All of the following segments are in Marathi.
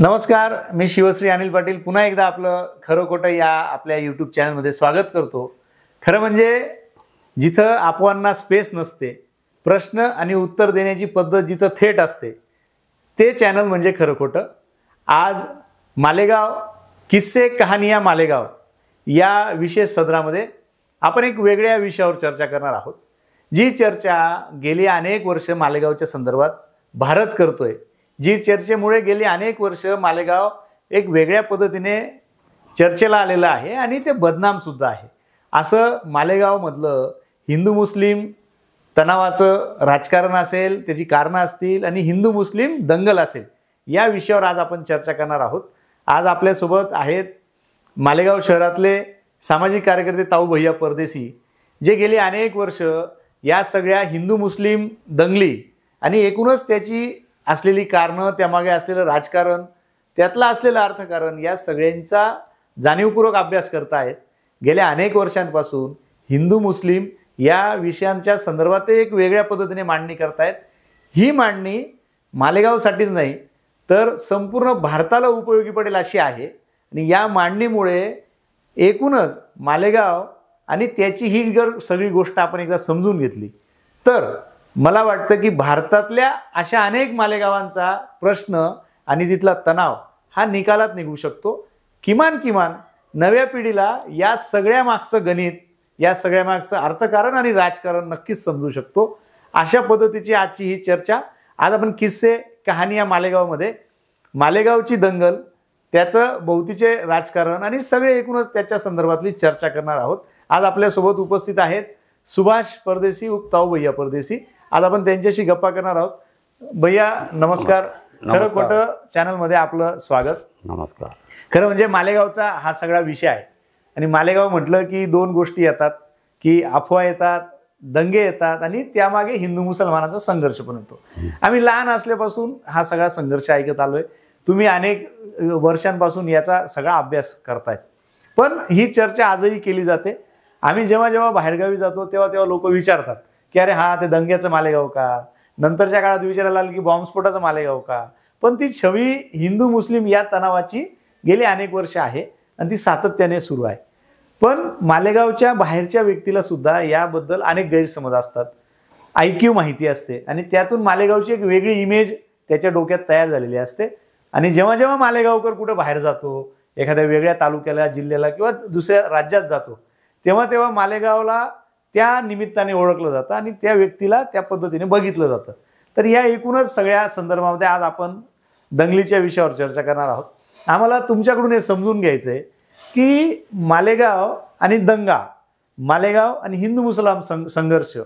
नमस्कार, मी शिवश्री अनिल पाटील पुन्हा एकदा आपलं खरं खोटं या आपल्या यूट्यूब चॅनलमध्ये स्वागत करतो। खरं म्हणजे जिथं अपवादांना स्पेस नसते, प्रश्न आणि उत्तर देण्याची पद्धत जिथं थेट असते, ते चॅनल म्हणजे खरं खोटं। आज मालेगाव किस्से कहानियां मालेगाव या विशेष सदरामध्ये आपण एक वेगळ्या विषयावर चर्चा करणार आहोत। जी चर्चा गेली अनेक वर्ष मालेगावच्या संदर्भात भारत करतोय, जी चर्चेमुळे गेली अनेक वर्ष मालेगाव एक वेगळ्या पद्धतीने चर्चेला आलेलं आहे आणि ते बदनाम सुद्धा आहे। असं मालेगाव मधलं हिंदू मुस्लिम तणावाचं राजकारण असेल, त्याची कारणं असतील आणि हिंदू मुस्लिम दंगल असेल, या विषयावर आज आपण चर्चा करणार आहोत। आज आपल्या सोबत आहेत मालेगाव शहरातले सामाजिक कार्यकर्ते ताऊ भैया परदेशी, जे गेली अनेक वर्ष या सगळ्या हिंदू मुस्लिम दंगली आणि एकूणच त्याची असलेली कारणं, त्यामागे असलेलं राजकारण, त्यातलं असलेलं अर्थकारण, या सगळ्यांचा जाणीवपूर्वक अभ्यास करतायत। गेल्या अनेक वर्षांपासून हिंदू मुस्लिम या विषयांच्या संदर्भात ते एक वेगळ्या पद्धतीने मांडणी करतायत। ही मांडणी मालेगावसाठीच नाही तर संपूर्ण भारताला उपयोगी पडेल अशी आहे आणि या मांडणीमुळे एकूणच मालेगाव आणि त्याची ही जर सगळी गोष्ट आपण एकदा समजून घेतली तर मला वाटतं की भारतातल्या अशा अनेक मालेगावांचा प्रश्न आणि तिथला तणाव हा निकालात निघू शकतो। किमान नव्या पिढीला या सगळ्या मागचं गणित, या सगळ्या मागचं अर्थकारण आणि राजकारण नक्कीच समजू शकतो। अशा पद्धतीची आजची ही चर्चा। आज आपण किस्से कहानियां मालेगावमध्ये मालेगावची दंगल, त्याचं भोवतीचे राजकारण आणि सगळे एकूणच त्याच्या संदर्भातली चर्चा करणार आहोत। आज आपल्यासोबत उपस्थित आहेत सुभाष परदेशी उर्फ ताऊ भैया परदेशी। आज आपण त्यांच्याशी गप्पा करणार आहोत। भैया नमस्कार, खरं खोटं चॅनलमध्ये आपलं स्वागत। नमस्कार। खरं म्हणजे मालेगावचा हा सगळा विषय आहे आणि मालेगाव म्हटलं की दोन गोष्टी येतात, की अफवा येतात, दंगे येतात आणि त्यामागे हिंदू मुसलमानाचा संघर्ष पण येतो। आम्ही लहान असल्यापासून हा सगळा संघर्ष ऐकत आलोय, तुम्ही अनेक वर्षांपासून याचा सगळा अभ्यास करतायत, पण ही चर्चा आजही केली जाते। आम्ही जेव्हा बाहेरगावी जातो तेव्हा लोक विचारतात की अरे हा ते दंग्याचं मालेगाव का, नंतरच्या काळात विचारायला लागलं की बॉम्बस्फोटाचं मालेगाव का, पण ती छवी हिंदू मुस्लिम या तणावाची गेली अनेक वर्ष आहे आणि ती सातत्याने सुरू आहे। पण मालेगावच्या बाहेरच्या व्यक्तीला सुद्धा याबद्दल अनेक गैरसमज असतात, ऐकीव माहिती असते आणि त्यातून मालेगावची एक वेगळी इमेज त्याच्या डोक्यात तयार झालेली असते। आणि जेव्हा मालेगावकर कुठं बाहेर जातो, एखाद्या वेगळ्या तालुक्याला, जिल्ह्याला किंवा दुसऱ्या राज्यात जातो, तेव्हा मालेगावला त्या निमित्ताने ओळखलं जातं आणि त्या व्यक्तीला त्या पद्धतीने बघितलं जातं। तर या एकूणच सगळ्या संदर्भामध्ये आज आपण दंगलीच्या विषयावर चर्चा करणार आहोत। आम्हाला तुमच्याकडून हे समजून घ्यायचं आहे की मालेगाव आणि दंगा, मालेगाव आणि हिंदू मुसलमान संघर्ष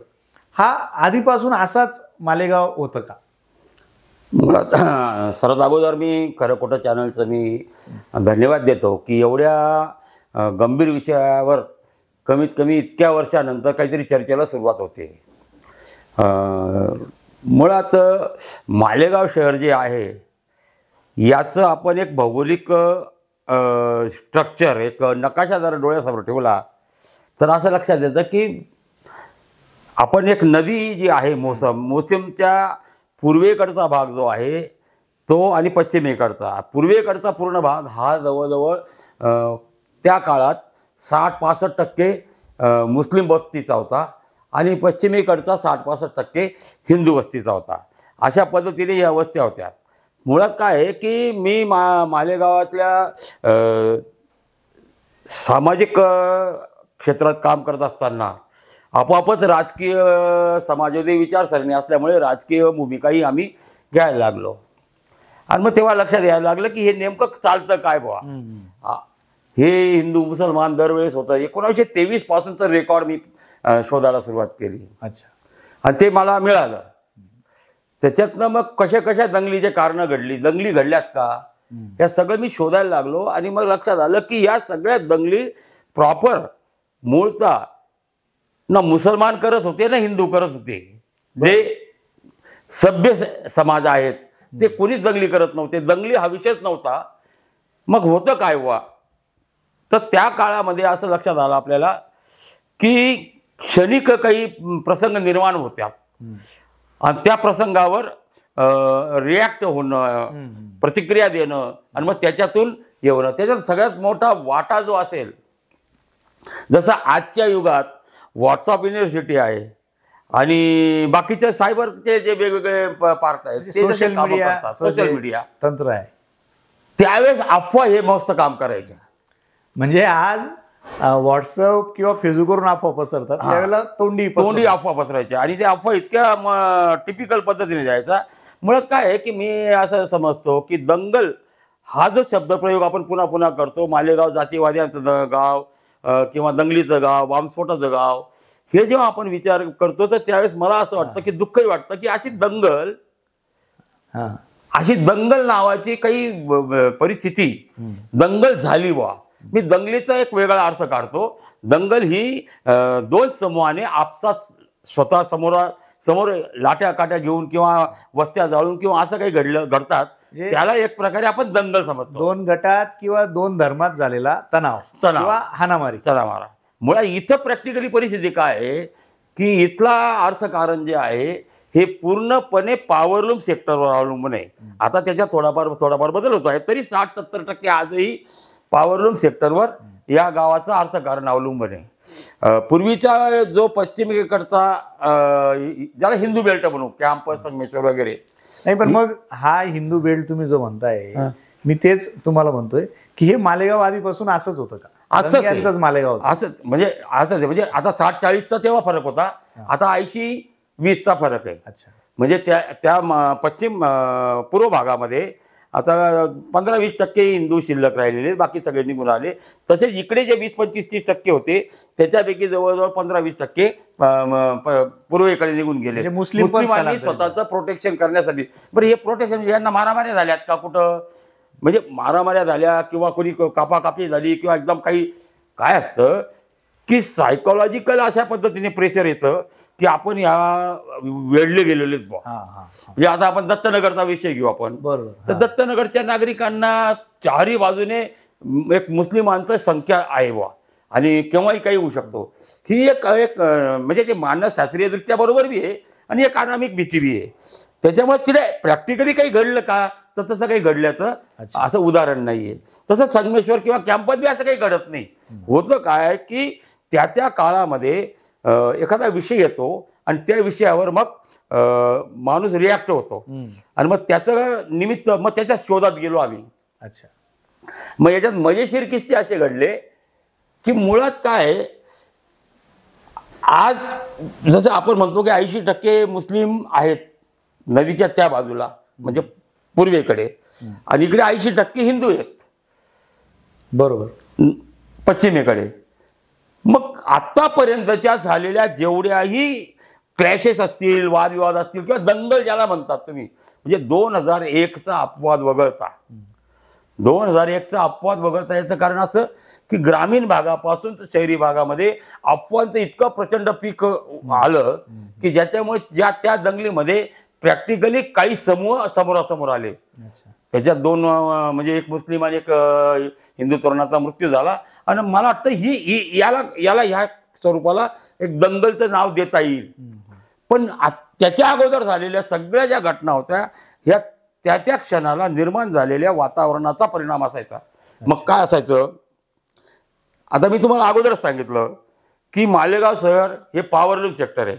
हा आधीपासून असाच मालेगाव होतं का? मुळात सर्वात अगोदर मी खरं खोटं चॅनलचं मी धन्यवाद देतो की एवढ्या गंभीर विषयावर कमीत कमी इतक्या वर्षानंतर काहीतरी चर्चेला सुरुवात होते। मुळात मालेगाव शहर जे आहे याचं आपण एक भौगोलिक स्ट्रक्चर, एक नकाशा जर डोळ्यासमोर ठेवला तर असं लक्षात येतं की आपण एक नदी जी आहे मोसमच्या पूर्वेकडचा भाग जो आहे तो आणि पश्चिमेकडचा, पूर्वेकडचा पूर्ण भाग हा जवळजवळ त्या काळात 60-65% मुस्लिम वस्तीचा होता आणि पश्चिमेकडचा 60-65% हिंदू वस्तीचा होता। अशा पद्धतीने या वस्त्या होत्या। मुळात काय आहे की मी मालेगावातल्या सामाजिक क्षेत्रात काम करत असताना आपोआपच राजकीय समाजवादी विचारसरणी असल्यामुळे राजकीय भूमिकाही आम्ही घ्यायला लागलो आणि मग तेव्हा लक्षात यायला लागलं की हे नेमकं चालतं काय बुवा। हे हिंदू मुसलमान दरवेळेस होतं। 1923 पासूनचं रेकॉर्ड मी शोधायला सुरुवात केली। अच्छा। आणि ते मला मिळालं। त्याच्यातनं मग कशा दंगलीचे कारणं घडली, दंगली घडल्यात का, हे सगळं मी शोधायला लागलो आणि मग लक्षात आलं की या सगळ्या दंगली प्रॉपर मूळचा ना मुसलमान करत होते ना हिंदू करत होते। जे सभ्य समाज आहेत ते कोणीच दंगली करत नव्हते, दंगली हा विषयच नव्हता। मग होतं काय हुआ, तर त्या काळामध्ये असं लक्षात आलं आपल्याला की क्षणिक काही प्रसंग निर्माण होत्या आणि त्या प्रसंगावर रिॲक्ट होणं, प्रतिक्रिया देणं आणि मग त्याच्यातून येणं. त्याच्यात सगळ्यात मोठा वाटा जो असेल, जसं आजच्या युगात व्हॉट्सअप युनिव्हर्सिटी आहे आणि बाकीचे सायबरचे जे वेगवेगळे पार्ट आहेत ते सोशल मीडिया सोशल मीडिया तंत्र आहे, त्यावेळेस अफवा हे मस्त काम करायचे. म्हणजे आज व्हॉट्सअप किंवा फेसबुकवरून अफवा पसरतात, त्यावेळेला तोंडी अफवा पसरायचे आणि ते अफवा इतक्या टिपिकल पद्धतीने जायचा. मुळात काय आहे की मी असं समजतो की दंगल हा जो शब्दप्रयोग आपण पुन्हा पुन्हा करतो, मालेगाव जातीवाद्यांचं गाव किंवा दंगलीचं गाव, बॉम्बस्फोटाचं गाव, हे जेव्हा आपण विचार करतो तर त्यावेळेस मला असं वाटतं की दुःखही वाटतं की अशी दंगल नावाची काही परिस्थिती दंगल झाली बा. मी दंगलीचा एक वेगळा अर्थ काढतो. दंगल ही दोन समूहाने आपसात स्वतः समोर लाट्या काट्या घेऊन किंवा वस्त्या जाळून किंवा असं काही घडतात, त्याला एक प्रकारे आपण दंगल समजतो. दोन गटात किंवा दोन धर्मात झालेला तणाव किंवा हाणामारी. मुळात इथं प्रॅक्टिकली परिस्थिती काय आहे की इथला अर्थकारण जे आहे हे पूर्णपणे पॉवरलूम सेक्टरवर अवलंबून आहे. आता त्याच्यात थोडाफार बदल होतो आहे, तरी 60-70% आजही पॉवरलूम सेक्टरवर या गावाचं अर्थकारण अवलंबून आहे. पूर्वीचा जो पश्चिमेकडचा ज्याला हिंदू बेल्ट म्हणू, कॅम्पस, संगमेश्वर वगैरे, नाही पण मग हा हिंदू बेल्ट तुम्ही जो म्हणताय, मी तेच तुम्हाला म्हणतोय की हे मालेगाव आधीपासून असंच होतं का? असंच मालेगाव असंच म्हणजे आता 60-40चा तेव्हा फरक होता, आता 80-20चा फरक आहे. अच्छा. म्हणजे त्या पश्चिम पूर्व भागामध्ये आता 15-20% हिंदू शिल्लक राहिलेले, बाकी सगळे निघून आले. तसेच इकडे जे 20-25-30% होते त्याच्यापैकी जवळजवळ 15-20% पूर्वेकडे निघून गेले. मुस्लिमांनी स्वतःचं प्रोटेक्शन करण्यासाठी. बरं, हे प्रोटेक्शन यांना मारामाऱ्या झाल्यात का कुठं? म्हणजे मारामाऱ्या झाल्या किंवा कोणी कापाकापी झाली किंवा एकदम काही काय असतं की सायकोलॉजिकल अशा पद्धतीने प्रेशर येतं की आपण या वेढले गेलेलेच बा. म्हणजे आता आपण दत्तनगरचा विषय घेऊ आपण. बरोबर. तर दत्तनगरच्या नागरिकांना चारही बाजूने एक मुस्लिमांचं संख्या आहे बा आणि केव्हाही काही होऊ शकतो. ही एक म्हणजे ते मानसशास्त्रीयदृष्ट्या बरोबर बी आहे आणि एक अनामिक भीती बी आहे. त्याच्यामुळे तिथे प्रॅक्टिकली काही घडलं का तर तसं काही घडल्याचं असं उदाहरण नाहीये. तसं संगमेश्वर किंवा कॅम्पस बी असं काही घडत नाही. होतं काय की त्या काळामध्ये एखादा विषय येतो आणि त्या विषयावर मग माणूस रिॲक्ट होतो आणि मग त्याचं निमित्त मग त्याच्या शोधात गेलो आम्ही. अच्छा. मग याच्यात मजेशीर किस्से असे घडले की मुळात काय, आज जसं आपण म्हणतो की 80% मुस्लिम आहेत नदीच्या त्या बाजूला म्हणजे पूर्वेकडे आणि इकडे 80% हिंदू आहेत. बरोबर. पश्चिमेकडे. मग आतापर्यंतच्या झालेल्या जेवढ्याही क्लॅशेस असतील, वादविवाद असतील किंवा दंगल ज्याला म्हणतात तुम्ही, म्हणजे 2001चा अपवाद वगळता 2001चा अपवाद वगळता याचं कारण असं की ग्रामीण भागापासून शहरी भागामध्ये अफवांचं इतकं प्रचंड पीक आलं की ज्याच्यामुळे त्या दंगलीमध्ये प्रॅक्टिकली काही समूह समोरासमोर आले. त्याच्यात दोन म्हणजे एक मुस्लिम आणि एक हिंदू तरुणाचा मृत्यू झाला आणि मला वाटतं याला ह्या स्वरूपाला एक दंगलचं नाव देता येईल. पण त्याच्या अगोदर झालेल्या सगळ्या ज्या घटना होत्या ह्या त्या क्षणाला निर्माण झालेल्या वातावरणाचा परिणाम असायचा. मग काय असायचं, आता मी तुम्हाला अगोदरच सांगितलं की मालेगाव शहर हे पॉवरलूम सेक्टर आहे.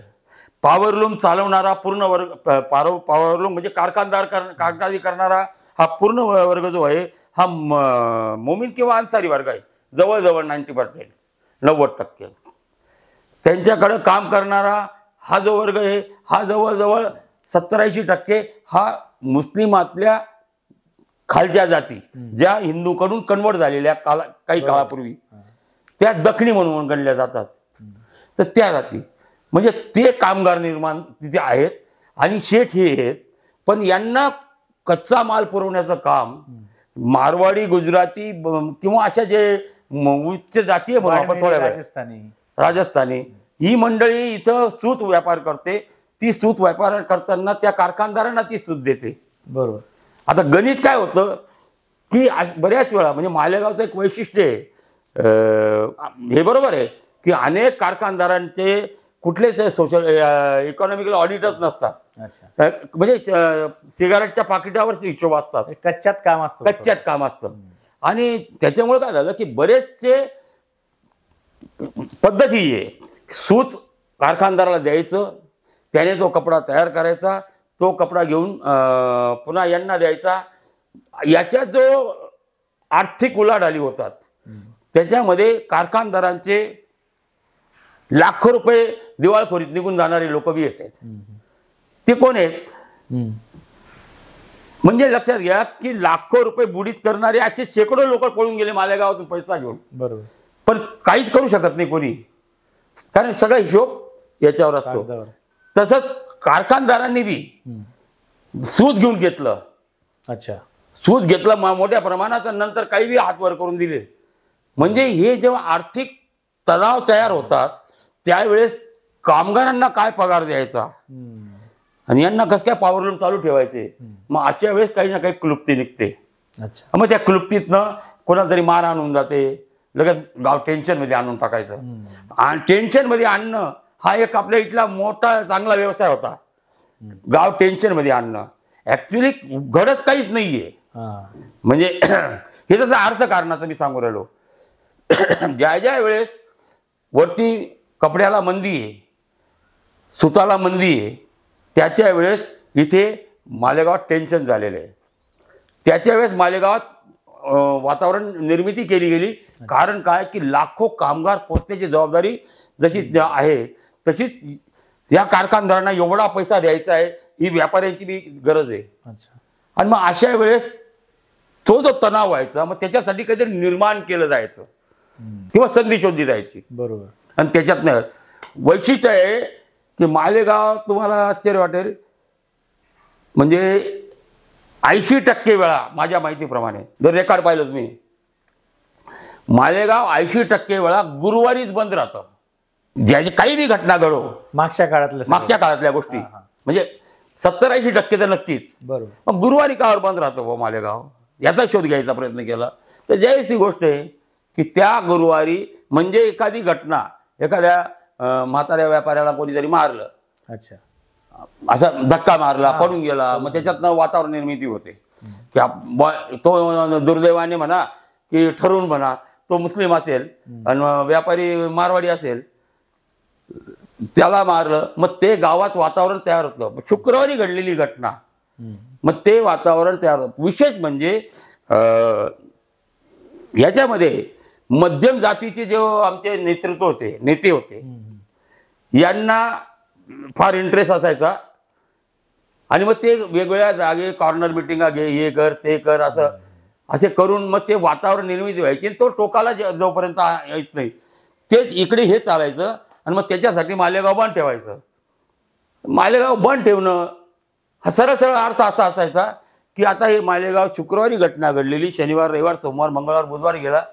पॉवरलूम चालवणारा पूर्ण वर्ग, पॉवरलूम म्हणजे कारखानदारी करणारा हा पूर्ण वर्ग जो आहे हा मोमीन किंवा अन्सारी वर्ग आहे. जवळजवळ 90%, 90%. त्यांच्याकडे काम करणारा हा जो वर्ग आहे हा जवळजवळ 70-80% हा मुस्लिमातल्या खालच्या जाती ज्या हिंदूकडून कन्वर्ट झालेल्या काही काळापूर्वी त्या दखणी म्हणून गणल्या जातात. तर त्या जाती म्हणजे ते कामगार निर्माण तिथे आहेत आणि शेठ हे आहेत. पण यांना कच्चा माल पुरवण्याचं काम मारवाडी, गुजराती किंवा अशा जे उच्च जातीय राजस्थानी ही मंडळी इथं सूत व्यापार करते. ती सूत व्यापार करताना त्या कारखानदारांना ती सूत देते. बरोबर. आता गणित काय होतं की बऱ्याच वेळा म्हणजे मालेगावचं एक वैशिष्ट्य आहे, हे बरोबर आहे की अनेक कारखानदारांचे कुठलेच सोशल इकॉनॉमिकल ऑडिटच नसतात. अच्छा. म्हणजे सिगारेटच्या पाकिटावरच हिशोब असतात, कच्च्यात काम असतं. कच्च्यात काम असतं. आणि त्याच्यामुळे काय झालं की बरेचसे पद्धती आहे. सूत कारखानदाराला द्यायचं, त्याने तो कपडा तयार करायचा, तो कपडा घेऊन पुन्हा यांना द्यायचा. याच्या जो आर्थिक उलाढाली होतात त्याच्यामध्ये कारखानदारांचे लाखो रुपये दिवाळखोरीत निघून जाणारे लोक बी आहेत. ते कोण आहेत? म्हणजे लक्षात घ्या की लाखो रुपये बुडीत करणारे असे शेकडो लोक पळून गेले मालेगावातून पैसा घेऊन. बरोबर. पण काहीच करू शकत नाही कोणी, कारण सगळा हिशोब याच्यावर असतो. तसंच कारखानदारांनी बी सूत घेऊन घेतलं. अच्छा. सूत घेतलं मोठ्या प्रमाणात, नंतर काही बी हात वर करून दिले. म्हणजे हे जेव्हा आर्थिक तणाव तयार होतात त्यावेळेस कामगारांना काय पगार द्यायचा आणि यांना कसं काय पॉवरलूम चालू ठेवायचे, मग अशा वेळेस काही ना काही क्लुप्ती निघते. अच्छा. मग त्या क्लुप्तीतनं कोणाला तरी मार आणून जाते, लगेच गाव टेन्शनमध्ये आणून टाकायचं. आणि टेन्शनमध्ये आणणं हा एक आपल्या इथला मोठा चांगला व्यवसाय होता, गाव टेन्शनमध्ये आणणं. ऍक्च्युली घडत काहीच नाहीये. म्हणजे हे जसं अर्थकारणाचं मी सांगू राहिलो, ज्या वेळेस वरती कपड्याला मंदी आहे, सुताला मंदी आहे, त्या वेळेस इथे मालेगावात टेन्शन झालेलं आहे. त्याच्या वेळेस मालेगावात वातावरण निर्मिती केली गेली. कारण काय की लाखो कामगार पोहोचण्याची जबाबदारी जशी आहे तशीच या कारखानदारांना एवढा पैसा द्यायचा आहे ही व्यापाऱ्यांची बी गरज आहे. आणि मग अशा वेळेस तो जो तणाव व्हायचा, मग त्याच्यासाठी काहीतरी निर्माण केलं जायचं किंवा संधी शोधली जायची. बरोबर. आणि त्याच्यातनं वैशिष्ट्य आहे की मालेगाव, तुम्हाला आश्चर्य वाटेल, म्हणजे 80% वेळा माझ्या माहितीप्रमाणे जर रेकॉर्ड पाहिलं मी, मालेगाव 80% वेळा गुरुवारीच बंद राहतं. ज्याची काही बी घटना घडो, मागच्या काळातल्या गोष्टी, म्हणजे 70-80% तर नक्कीच. बरोबर. मग गुरुवारी कावर बंद राहतो मालेगाव, याचा शोध घ्यायचा प्रयत्न केला तर ज्याची गोष्ट आहे की त्या गुरुवारी म्हणजे एखादी घटना, एखाद्या म्हाताऱ्या व्यापाऱ्याला कोणीतरी मारलं, अच्छा, असा धक्का मारला, पडून गेला, मग त्याच्यातनं वातावरण निर्मिती होते की तो दुर्दैवाने म्हणा की ठरवून म्हणा तो मुस्लिम असेल आणि व्यापारी मारवाडी असेल, त्याला मारलं, मग ते गावात वातावरण तयार होतं. शुक्रवारी घडलेली घटना, मग ते वातावरण तयार होतं. विशेष म्हणजे याच्यामध्ये मध्यम जातीचे जे आमचे नेते होते यांना फार इंटरेस्ट असायचा. आणि मग ते वेगवेगळ्या जागे कॉर्नर मिटिंगा घे, हे कर ते कर, असे करून मग ते वातावरण निर्मिती व्हायची. तो टोकाला जोपर्यंत येत नाही तेच इकडे हे चालायचं. आणि मग त्याच्यासाठी मालेगाव बंद ठेवायचं. मालेगाव बंद ठेवणं हा सरळ अर्थ असा असायचा की आता हे मालेगाव शुक्रवारी घटना घडलेली, शनिवार रविवार सोमवार मंगळवार बुधवार गेला,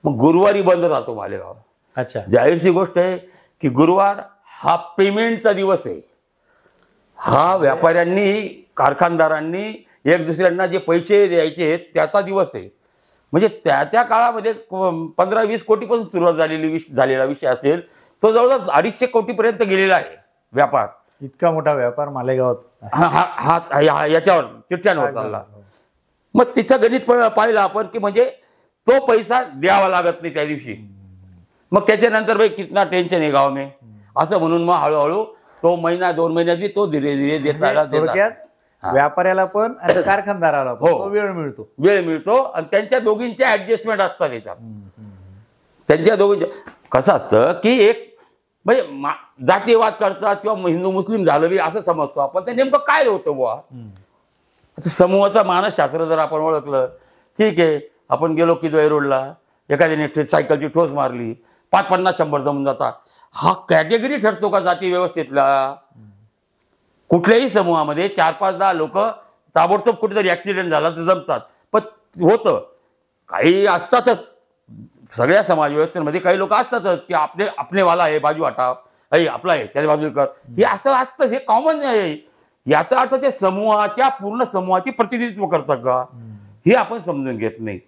मग गुरुवारी बंद राहतो मालेगाव. अच्छा. जाहीरची गोष्ट आहे की गुरुवार हा पेमेंटचा दिवस आहे. हा व्यापाऱ्यांनी, कारखानदारांनी एक दुसऱ्यांना जे पैसे द्यायचे त्याचा दिवस आहे. म्हणजे त्या काळामध्ये 15-20 कोटीपासून सुरुवात झालेला विषय असेल, तो जवळजवळ 250 कोटीपर्यंत गेलेला आहे व्यापार. इतका मोठा व्यापार मालेगावात याच्यावर चिठ्ठ्यांवर चालला. मग तिथं गणित पाहिलं आपण की म्हणजे तो पैसा द्यावा लागत नाही त्या दिवशी. मग त्याच्यानंतर भाई कितना टेन्शन आहे गाव में, असं म्हणून मग हळूहळू तो महिना 2 महिन्यात तो धीरे धीरे देतात. व्यापाऱ्याला पण आणि कारखानदाराला पण वेळ मिळतो आणि त्यांच्या दोघींचे ऍडजस्टमेंट असतात याच्यात. त्यांच्या दोघींच्या कसं असतं की एक म्हणजे जातीयवाद करतात किंवा हिंदू मुस्लिम झालं बी असं समजतो आपण. ते नेमकं काय होतं बुवा, समूहाचा मानसशास्त्र जर आपण ओळखलं, ठीक आहे, आपण गेलो की द्वै रोडला एखाद्याने सायकलची ठोस मारली, 50-100 जमून जातात. हा कॅटेगरी ठरतो का जाती व्यवस्थेतला? कुठल्याही समूहामध्ये 4-5-10 लोक ताबडतोब कुठेतरी ऍक्सिडेंट झाला तर जमतात. पण होतं काही असतातच सगळ्या समाज व्यवस्थेमध्ये, काही लोक असतातच की आपलेवाला आहे, बाजू हटाव, आपला आहे त्याच्या बाजू कर, हे असतं, हे कॉमन आहे. याचा अर्थ ते पूर्ण समूहाचे प्रतिनिधित्व करतात का, हे आपण समजून घेत नाही.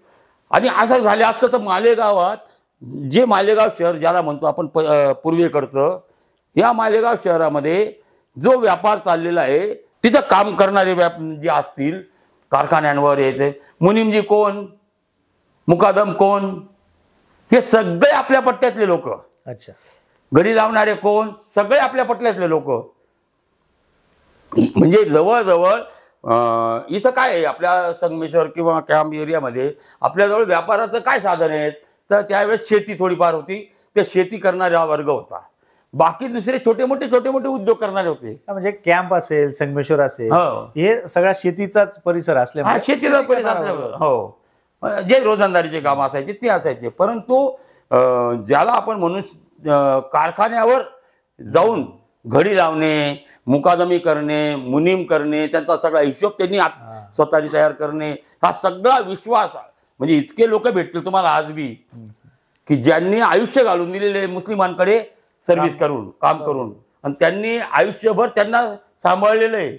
आणि असं झालं असतं तर मालेगावात, जे मालेगाव शहर ज्याला म्हणतो आपण पूर्वेकडचं, या मालेगाव शहरामध्ये जो व्यापार चाललेला आहे तिथं काम करणारे जे असतील कारखान्यांवर यायचे मुनीमजी कोण, मुकादम कोण, हे सगळे आपल्या पट्ट्यातले लोक. अच्छा. घडी लावणारे कोण, सगळे आपल्या पट्ट्यातले लोक. म्हणजे जवळजवळ इथं काय आहे आपल्या संगमेश्वर किंवा कॅम्प एरियामध्ये आपल्याजवळ व्यापाराचं काय साधन आहेत, तर त्यावेळेस शेती थोडीफार होती, ते शेती करणारा वर्ग होता. बाकी दुसरे छोटे मोठे उद्योग करणारे होते. म्हणजे कॅम्प असेल, संगमेश्वर असेल, हो. हे सगळा शेतीचाच परिसर हा, असल्यामुळे शेतीचा परिसर. हो, जे रोजंदारीचे काम असायचे ते असायचे. परंतु ज्याला आपण म्हणून कारखान्यावर जाऊन घडी लावणे, मुकादमी करणे, मुनीम करणे, त्यांचा सगळा हिशोब त्यांनी स्वतःची तयार करणे, हा सगळा विश्वास म्हणजे इतके लोक भेटतील तुम्हाला आज बी की ज्यांनी आयुष्य घालून दिलेले मुस्लिमांकडे सर्व्हिस करून, काम करून, आणि त्यांनी आयुष्यभर त्यांना सांभाळलेलं आहे.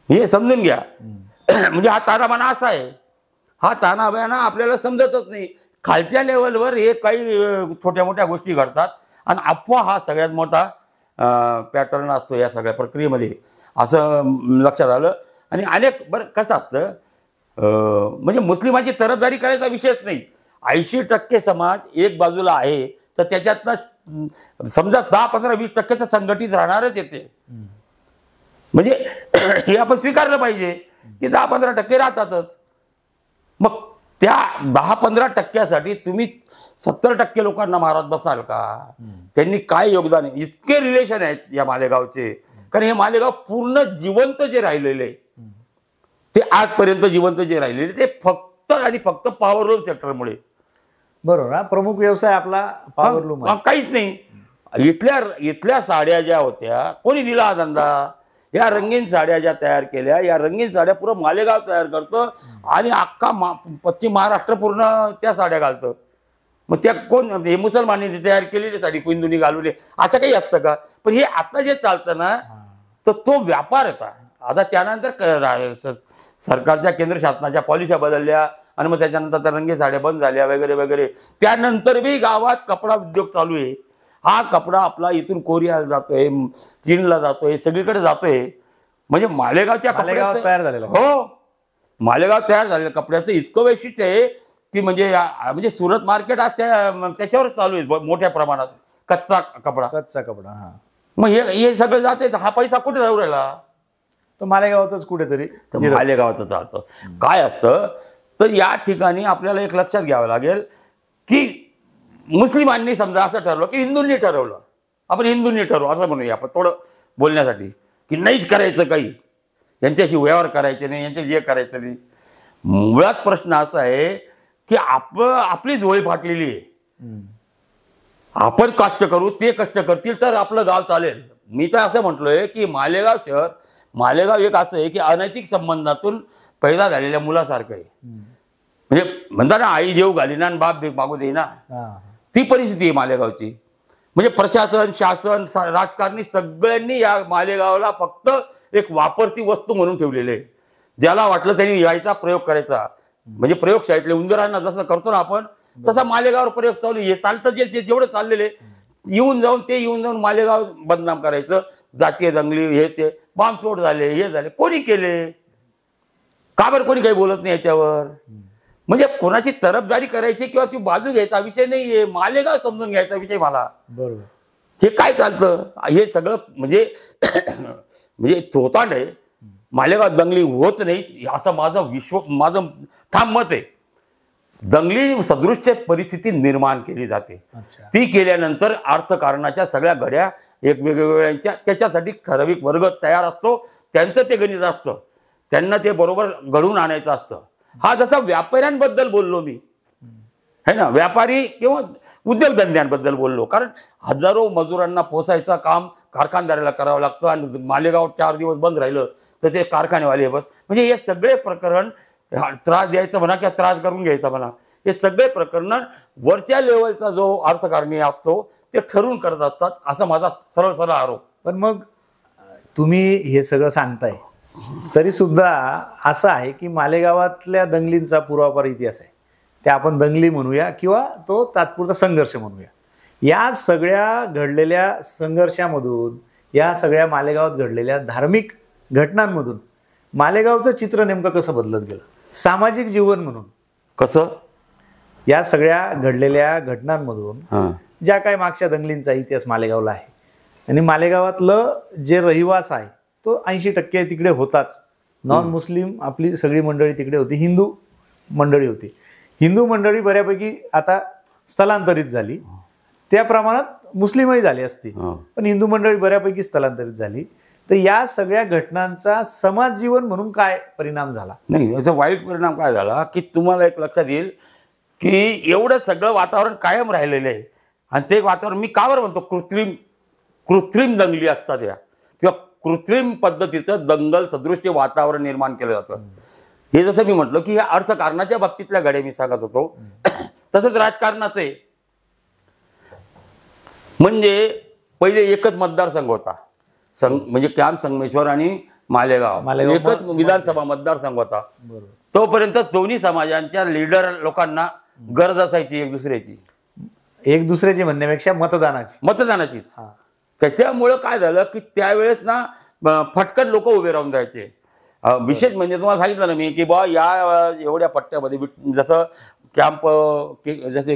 हे समजून घ्या. म्हणजे हा तानाबाना असा आहे, हा तानाबाना आपल्याला समजतच नाही. खालच्या लेवलवर हे काही छोट्या मोठ्या गोष्टी घडतात आणि अफवा हा सगळ्यात मोठा पॅटर्न असतो या सगळ्या प्रक्रियेमध्ये, असं लक्षात आलं. आणि अनेक बरं कसं असतं, म्हणजे मुस्लिमांची तरफदारी करायचा विषयच नाही. 80% समाज एक बाजूला आहे, तर त्याच्यातनं समजा 10-15-20% तर संघटित राहणारच येते. म्हणजे हे आपण स्वीकारलं पाहिजे की 10-15% राहतातच. मग त्या 10-15% तुम्ही 70% लोकांना मारत बसाल का? त्यांनी काय योगदान आहे? इतके रिलेशन आहेत या मालेगावचे, कारण हे मालेगाव पूर्ण जिवंत जे राहिलेले, ते आजपर्यंत जिवंत जे राहिलेले, ते फक्त आणि फक्त पॉवरलूम सेक्टरमुळे. बरोबर. प्रमुख व्यवसाय आपला पॉवरलूम आहे. काहीच नाही. इथल्या साड्या ज्या होत्या, कोणी दिला हा धंदा? या रंगीन साड्या ज्या तयार केल्या, या रंगीन साड्या पुरं मालेगाव तयार करतं आणि अख्खा पश्चिम महाराष्ट्र पूर्ण त्या साड्या घालतं. मग त्या कोण, हे मुसलमानांनी तयार केलेली साडी कुंदुनी घालवली, असं काही असतं का? पण हे आता जे चालतं ना, तर तो व्यापार होता. आता त्यानंतर सरकारच्या केंद्र शासनाच्या पॉलिसी बदलल्या आणि मग त्याच्यानंतर त्या रंगीन साड्या बंद झाल्या वगैरे वगैरे. त्यानंतर बी गावात कपडा उद्योग चालू आहे. हा कपडा आपला इथून कोरियाला जातोय, चीनला जातोय, सगळीकडे जातोय. म्हणजे मालेगावच्या मालेगाव तयार झालेला. हो, मालेगाव तयार झालेल्या कपड्याचं इतकं वैशिष्ट्य आहे की म्हणजे सुरत मार्केट आज त्याच्यावर चालू आहे मोठ्या प्रमाणात. कच्चा कपडा. हा. मग हे सगळं जाते. हा पैसा कुठे जाऊ राहिला? तो मालेगावातच कुठेतरी मालेगावाचं चालतं. काय असतं, तर या ठिकाणी आपल्याला एक लक्षात घ्यावं लागेल की मुस्लिमांनी समजा असं ठरवलं की हिंदूंनी ठरवलं, आपण हिंदूंनी ठरवू असं म्हणूया आपण थोडं बोलण्यासाठी, की नाहीच करायचं काही, यांच्याशी व्यवहार करायचे नाही, यांच्याशी हे करायचं नाही. मुळात प्रश्न असा आहे की आपली झोळी फाटलेली आहे. आपण कष्ट करू, ते कष्ट करतील तर आपलं गाव चालेल. मी तर असं म्हटलोय की मालेगाव एक असं आहे की अनैतिक संबंधातून पैदा झालेल्या मुलासारखं आहे. म्हणजे म्हणता ना, आई जेव घालीना आणि बाप मागू देईना, ती परिस्थिती आहे मालेगावची. म्हणजे प्रशासन, शासन, राजकारणी सगळ्यांनी या मालेगावला फक्त एक वापरती वस्तू म्हणून ठेवलेले आहे. ज्याला वाटलं त्यांनी यायचा प्रयोग करायचा. म्हणजे प्रयोगशाळेतले उंदरांना जसं करतो ना आपण, तसा मालेगावर प्रयोग चालू. हे चालतं जे जेवढं चाललेले, येऊन जाऊन मालेगाव बदनाम करायचं, जातीय दंगली, हे ते बॉम्बस्फोट झाले, हे झाले, कोणी केले? का बरं कोणी काही बोलत नाही याच्यावर? म्हणजे कोणाची तरफदारी करायची किंवा ती बाजू घ्यायचा विषय नाहीये, मालेगाव समजून घ्यायचा विषय मला. बरोबर. हे काय चालतं हे सगळं म्हणजे थोतांड आहे. मालेगाव दंगली होत नाही असं माझं ठाम मत आहे. दंगली सदृश्य परिस्थिती निर्माण केली जाते. ती केल्यानंतर अर्थकारणाच्या सगळ्या घड्या एक वेगवेगळ्यांच्या, त्याच्यासाठी ठराविक वर्ग तयार असतो, त्यांचं ते गणित असतं, त्यांना ते बरोबर घडवून आणायचं असतं. हा जसा व्यापाऱ्यांबद्दल बोललो मी, है ना, व्यापारी किंवा उद्योगधंद्यांबद्दल बोललो, कारण हजारो मजुरांना पोसायचं काम कारखानदाराला करावं लागतं आणि मालेगाव 4 दिवस बंद राहिलं तर ते कारखानेवाले बस. म्हणजे हे सगळे प्रकरण, त्रास द्यायचं म्हणा किंवा त्रास करून घ्यायचा म्हणा, हे सगळे प्रकरण वरच्या लेवलचा जो अर्थकारणी असतो ते ठरवून करत असतात, असा माझा सरळ आरोप. पण मग तुम्ही हे सगळं सांगताय तरी सुद्धा असं आहे की मालेगावातल्या दंगलींचा पुरावार इतिहास आहे. ते आपण दंगली म्हणूया किंवा तो तात्पुरता संघर्ष म्हणूया. या सगळ्या घडलेल्या संघर्षामधून या सगळ्या मालेगावात घडलेल्या धार्मिक घटनांमधून मालेगावचं चित्र नेमकं कसं बदलत गेलं सामाजिक जीवन म्हणून? कसं? या सगळ्या घडलेल्या घटनांमधून हां ज्या काही मागच्या दंगलींचा इतिहास मालेगावला आहे आणि मालेगावातलं जे रहिवास आहे तो 80% तिकडे होताच. नॉन मुस्लिम आपली सगळी मंडळी तिकडे होती, हिंदू मंडळी होती. हिंदू मंडळी बऱ्यापैकी आता स्थलांतरित झाली, त्या प्रमाणात मुस्लिमही झाली असती, पण हिंदू मंडळी बऱ्यापैकी स्थलांतरित झाली. तर या सगळ्या घटनांचा समाज जीवन म्हणून काय परिणाम झाला? नाही, याचा वाईट परिणाम काय झाला की तुम्हाला एक लक्षात येईल की एवढं सगळं वातावरण कायम राहिलेलं आहे आणि ते वातावरण मी का बरं म्हणतो कृत्रिम दंगली असतात या किंवा कृत्रिम पद्धतीचं दंगल सदृश्य वातावरण निर्माण केलं जातं. हे जसं मी म्हटलं की या अर्थकारणाच्या बाबतीतल्या घड्या मी सांगत होतो तसंच राजकारणाचं आहे. म्हणजे पहिले एकच मतदारसंघ होता, म्हणजे कॅम्प संगमेश्वर आणि मालेगाव एकच विधानसभा मतदारसंघ होता. तोपर्यंत दोन्ही समाजांच्या लीडर लोकांना गरज असायची एक दुसऱ्याची म्हणण्यापेक्षा मतदानाचीच. त्याच्यामुळं काय झालं की त्यावेळेस ना फटकन लोक उभे राहून जायचे. विशेष म्हणजे तुम्हाला सांगितलं ना मी की बा या एवढ्या पट्ट्यामध्ये जसं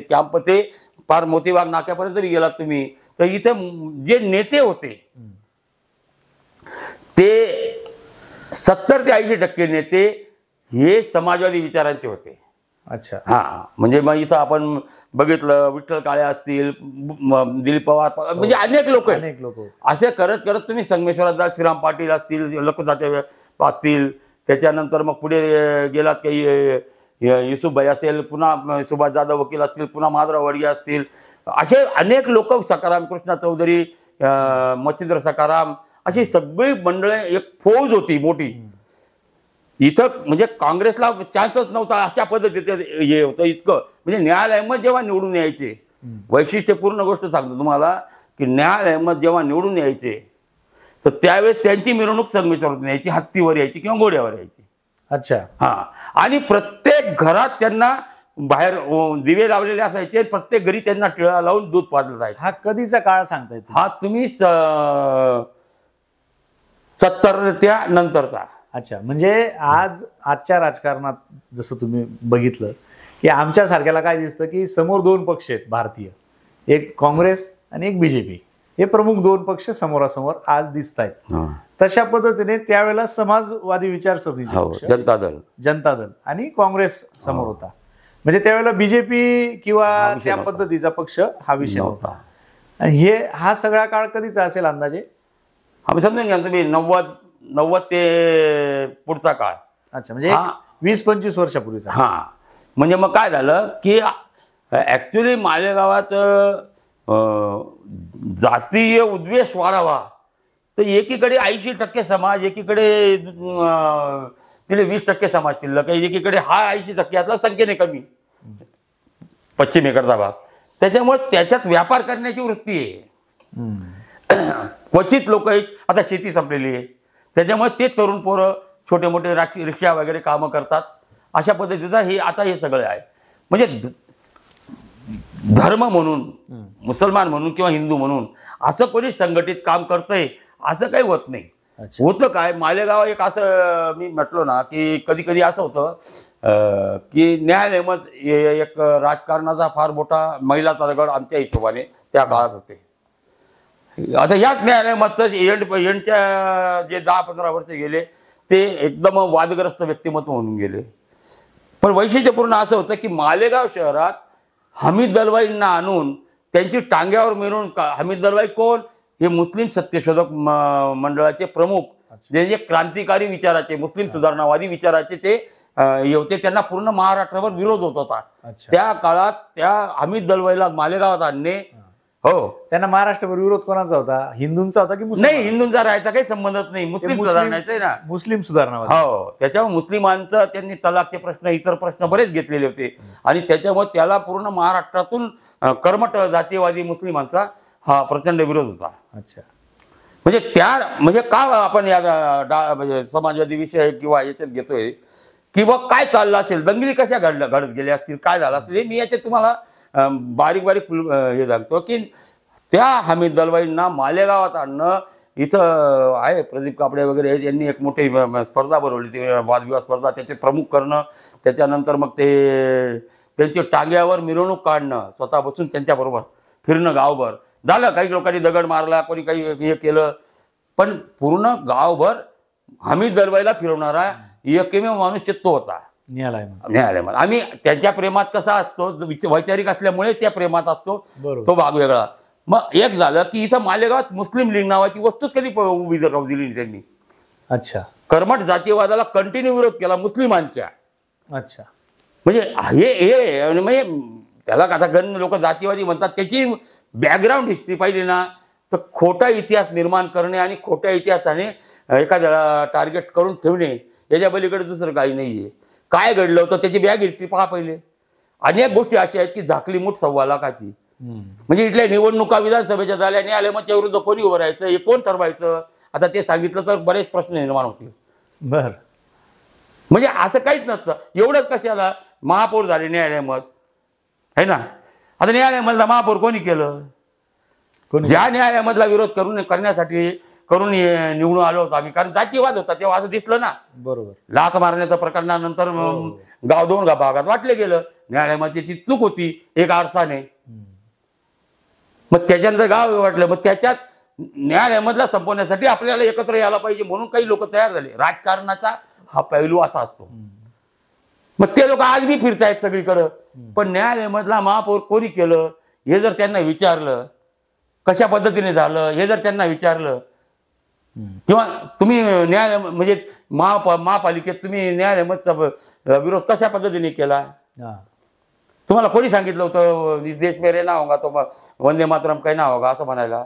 कॅम्प ते पार मोतीबाग नाक्यापर्यंत गेलात तुम्ही तर इथे जे नेते होते ते 70 ते 80% नेते हे समाजवादी विचारांचे होते. अच्छा. हा, म्हणजे मग इथं आपण बघितलं विठ्ठल काळे असतील, दिलीप पवार, म्हणजे अनेक लोक असे करत करत तुम्ही संगमेश्वरात जा, श्रीराम पाटील असतील, लखुताते असतील, त्याच्यानंतर मग पुढे गेलात काही युसुफभाई असेल, पुन्हा सुभाष जाधव वकील असतील, पुन्हा माधवराव वडगे असतील, असे अनेक लोक, सकाराम कृष्णा चौधरी, मच्छिंद्र सकाराम, अशी सगळी मंडळे एक फौज होती मोठी. इथं म्हणजे काँग्रेसला चान्सच नव्हता अशा पद्धतीचं हे होतं इतकं. म्हणजे न्यायालयामध्ये जेव्हा निवडून यायचे, वैशिष्ट्यपूर्ण गोष्ट सांगतो तुम्हाला की न्यायालयामध्ये जेव्हा निवडून यायचे तर त्यावेळेस त्यांची मिरवणूक संगमेश्वरातून यायची, हत्तीवर यायची किंवा घोड्यावर यायची. अच्छा. हा, आणि प्रत्येक घरात त्यांना बाहेर दिवे लावलेले असायचे, प्रत्येक घरी त्यांना टिळा लावून दूध पाजलं जायचं. हा कधीचा काळ सांगताय? हा तुम्ही 70 त्या नंतरचा. अच्छा. म्हणजे आजच्या राजकारणात जसं तुम्ही बघितलं की आमच्या सारख्याला काय दिसतं की समोर दोन पक्ष आहेत भारतीय, एक काँग्रेस आणि एक बीजेपी, हे प्रमुख दोन पक्ष समोरासमोर आज दिसत आहेत. तशा पद्धतीने त्यावेळेला समाजवादी विचारसरणीचे पक्ष जनता दल आणि काँग्रेस समोर होता. म्हणजे त्यावेळेला बीजेपी किंवा त्या पद्धतीचा पक्ष हा विषय नव्हता. आणि हा सगळा काळ कधीचा असेल अंदाजे? आम्ही समजून घ्या तुम्ही 90 ते पुढचा काळ. अच्छा. म्हणजे 20-25 वर्षापूर्वीचा. हा, म्हणजे मग काय झालं की ऍक्च्युली मालेगावात जातीय उद्वेष वाढावा तर एकीकडे 80% समाज, एकीकडे 20% समाज शिल्लक, एकीकडे हा 80% संख्येने कमी पश्चिमेकडचा भाग. त्याच्यामुळे त्याच्यात व्यापार करण्याची वृत्ती आहे. क्वचित लोक आता शेती संपलेली आहे त्याच्यामुळे ते तरुण पोरं छोटे मोठे रिक्षा वगैरे कामं करतात. अशा पद्धतीचं हे सगळं आहे. म्हणजे धर्म म्हणून, मुसलमान म्हणून किंवा हिंदू म्हणून असं कोणी संघटित काम करतंय असं काही होत नाही. होतं काय, मालेगाव एक असं मी म्हटलो ना की कधी कधी असं होतं की न्यायालयामध्ये एक राजकारणाचा फार मोठा महिलाचा दगड आमच्या हिशोबाने त्या काळात होते. आता याच न्यायालयामध्ये एंडच्या जे 10-15 वर्ष गेले ते एकदम वादग्रस्त व्यक्तिमत्व म्हणून गेले. पण वैशिष्ट्यपूर्ण असं होतं की मालेगाव शहरात हमीद दलवाईंना आणून त्यांची टांग्यावर मिरवून, हमीद दलवाई कोण, हे मुस्लिम सत्यशोधक मंडळाचे प्रमुख, जे क्रांतिकारी विचाराचे, मुस्लिम सुधारणावादी विचाराचे ते होते. त्यांना पूर्ण महाराष्ट्रावर विरोध होत होता. त्या काळात त्या हमीद दलवाईला मालेगावात आणणे. हो, त्यांना महाराष्ट्रावर विरोध कोणाचा होता? हिंदूंचा होता की मुस्लिम? नाही, हिंदूंचा राहायचा काही संबंधच नाही, मुस्लिम सुधारणाचे ना, मुस्लिम सुधारणा. हो, त्याच्यामुळे मुस्लिमांचं त्यांनी तलाकचे प्रश्न, इतर प्रश्न बरेच घेतलेले होते आणि त्याच्यामुळे त्याला पूर्ण महाराष्ट्रातून कर्मठ जातीयवादी मुस्लिमांचा हा प्रचंड विरोध होता. अच्छा. म्हणजे का आपण या समाजवादी विषय किंवा याच्यात घेतोय किंवा काय चाललं असेल, दंगली कशा घडत गेल्या असतील, काय झालं असतील, हे मी याच्यात तुम्हाला बारीक हे सांगतो की त्या हमीद दलवाईंना मालेगावात आणणं इथं आहे प्रदीप कापडे वगैरे आहेत, यांनी एक मोठी स्पर्धा भरवली, ती वादविवाद स्पर्धा, त्याचे प्रमुख करणं, त्याच्यानंतर मग ते त्यांची टांग्यावर मिरवणूक काढणं, स्वतः बसून त्यांच्याबरोबर फिरणं गावभर. झालं, काही लोकांनी दगड मारला, कोणी काही हे केलं, पण पूर्ण गावभर आम्ही दरवाईला फिरवणारा एकमेव माणूस तो होता न्यायालयामध्ये. आम्ही त्यांच्या प्रेमात कसा असतो, वैचारिक असल्यामुळे त्या प्रेमात असतो, तो भाग वेगळा. मग एक झालं की इथं मालेगावात मुस्लिम लीग नावाची वस्तूच कधी उभी दिली त्यांनी. अच्छा. कर्मठ जातीयवादाला कंटिन्यू विरोध केला मुस्लिमांच्या. अच्छा. म्हणजे हे म्हणजे त्याला आता गण लोक जातीवादी म्हणतात, त्याची बॅकग्राऊंड हिस्ट्री पाहिली ना तर खोटा इतिहास निर्माण करणे आणि खोट्या इतिहासाने एखाद्याला टार्गेट करून ठेवणे याच्या पलीकडे दुसरं काही नाहीये. काय घडलं होतं त्याची बॅग हिस्ट्री पहा पहिले. अनेक गोष्टी अशा आहेत की झाकली मूठ 1.25 लाखाची. म्हणजे इथल्या निवडणुका विधानसभेच्या झाल्या, न्यायालयाच्या विरुद्ध कोणी उभं राहायचं, हे कोण ठरवायचं, आता ते सांगितलं तर बरेच प्रश्न निर्माण होतील. बर. म्हणजे असं काहीच नसतं. एवढंच कशाला महापौर झाले न्यायालयामध्ये, है ना. आता न्यायालयामधला महापौर कोणी केलं? ज्या न्यायालयामधला विरोध करण्यासाठी निवडून आलो होतो आम्ही, कारण जातीवाद होता तेव्हा, असं दिसलं ना. बरोबर. लाथ मारण्याच्या प्रकरणानंतर गाव 2 भागात वाटले गेलं. न्यायालयामध्ये ती चूक होती एक अर्थाने. मग त्याच्यानंतर गाव वाटलं, मग त्याच्यात न्यायालयामधला संपवण्यासाठी आपल्याला एकत्र यायला पाहिजे म्हणून काही लोक तयार झाले. राजकारणाचा हा पैलू असा असतो. मग ते लोक आज बी फिरतायत सगळीकडं. पण न्यायालयामधला महापौर कोणी केलं हे जर त्यांना विचारलं, कशा पद्धतीने झालं हे जर त्यांना विचारलं, किंवा तुम्ही न्यायालय म्हणजे महापालिकेत तुम्ही न्यायालयामध्ये विरोध कशा पद्धतीने केला, तुम्हाला कोणी सांगितलं होतं इस देश में रहना होगा तो वंदे मातरम कहना होगा असं म्हणायला?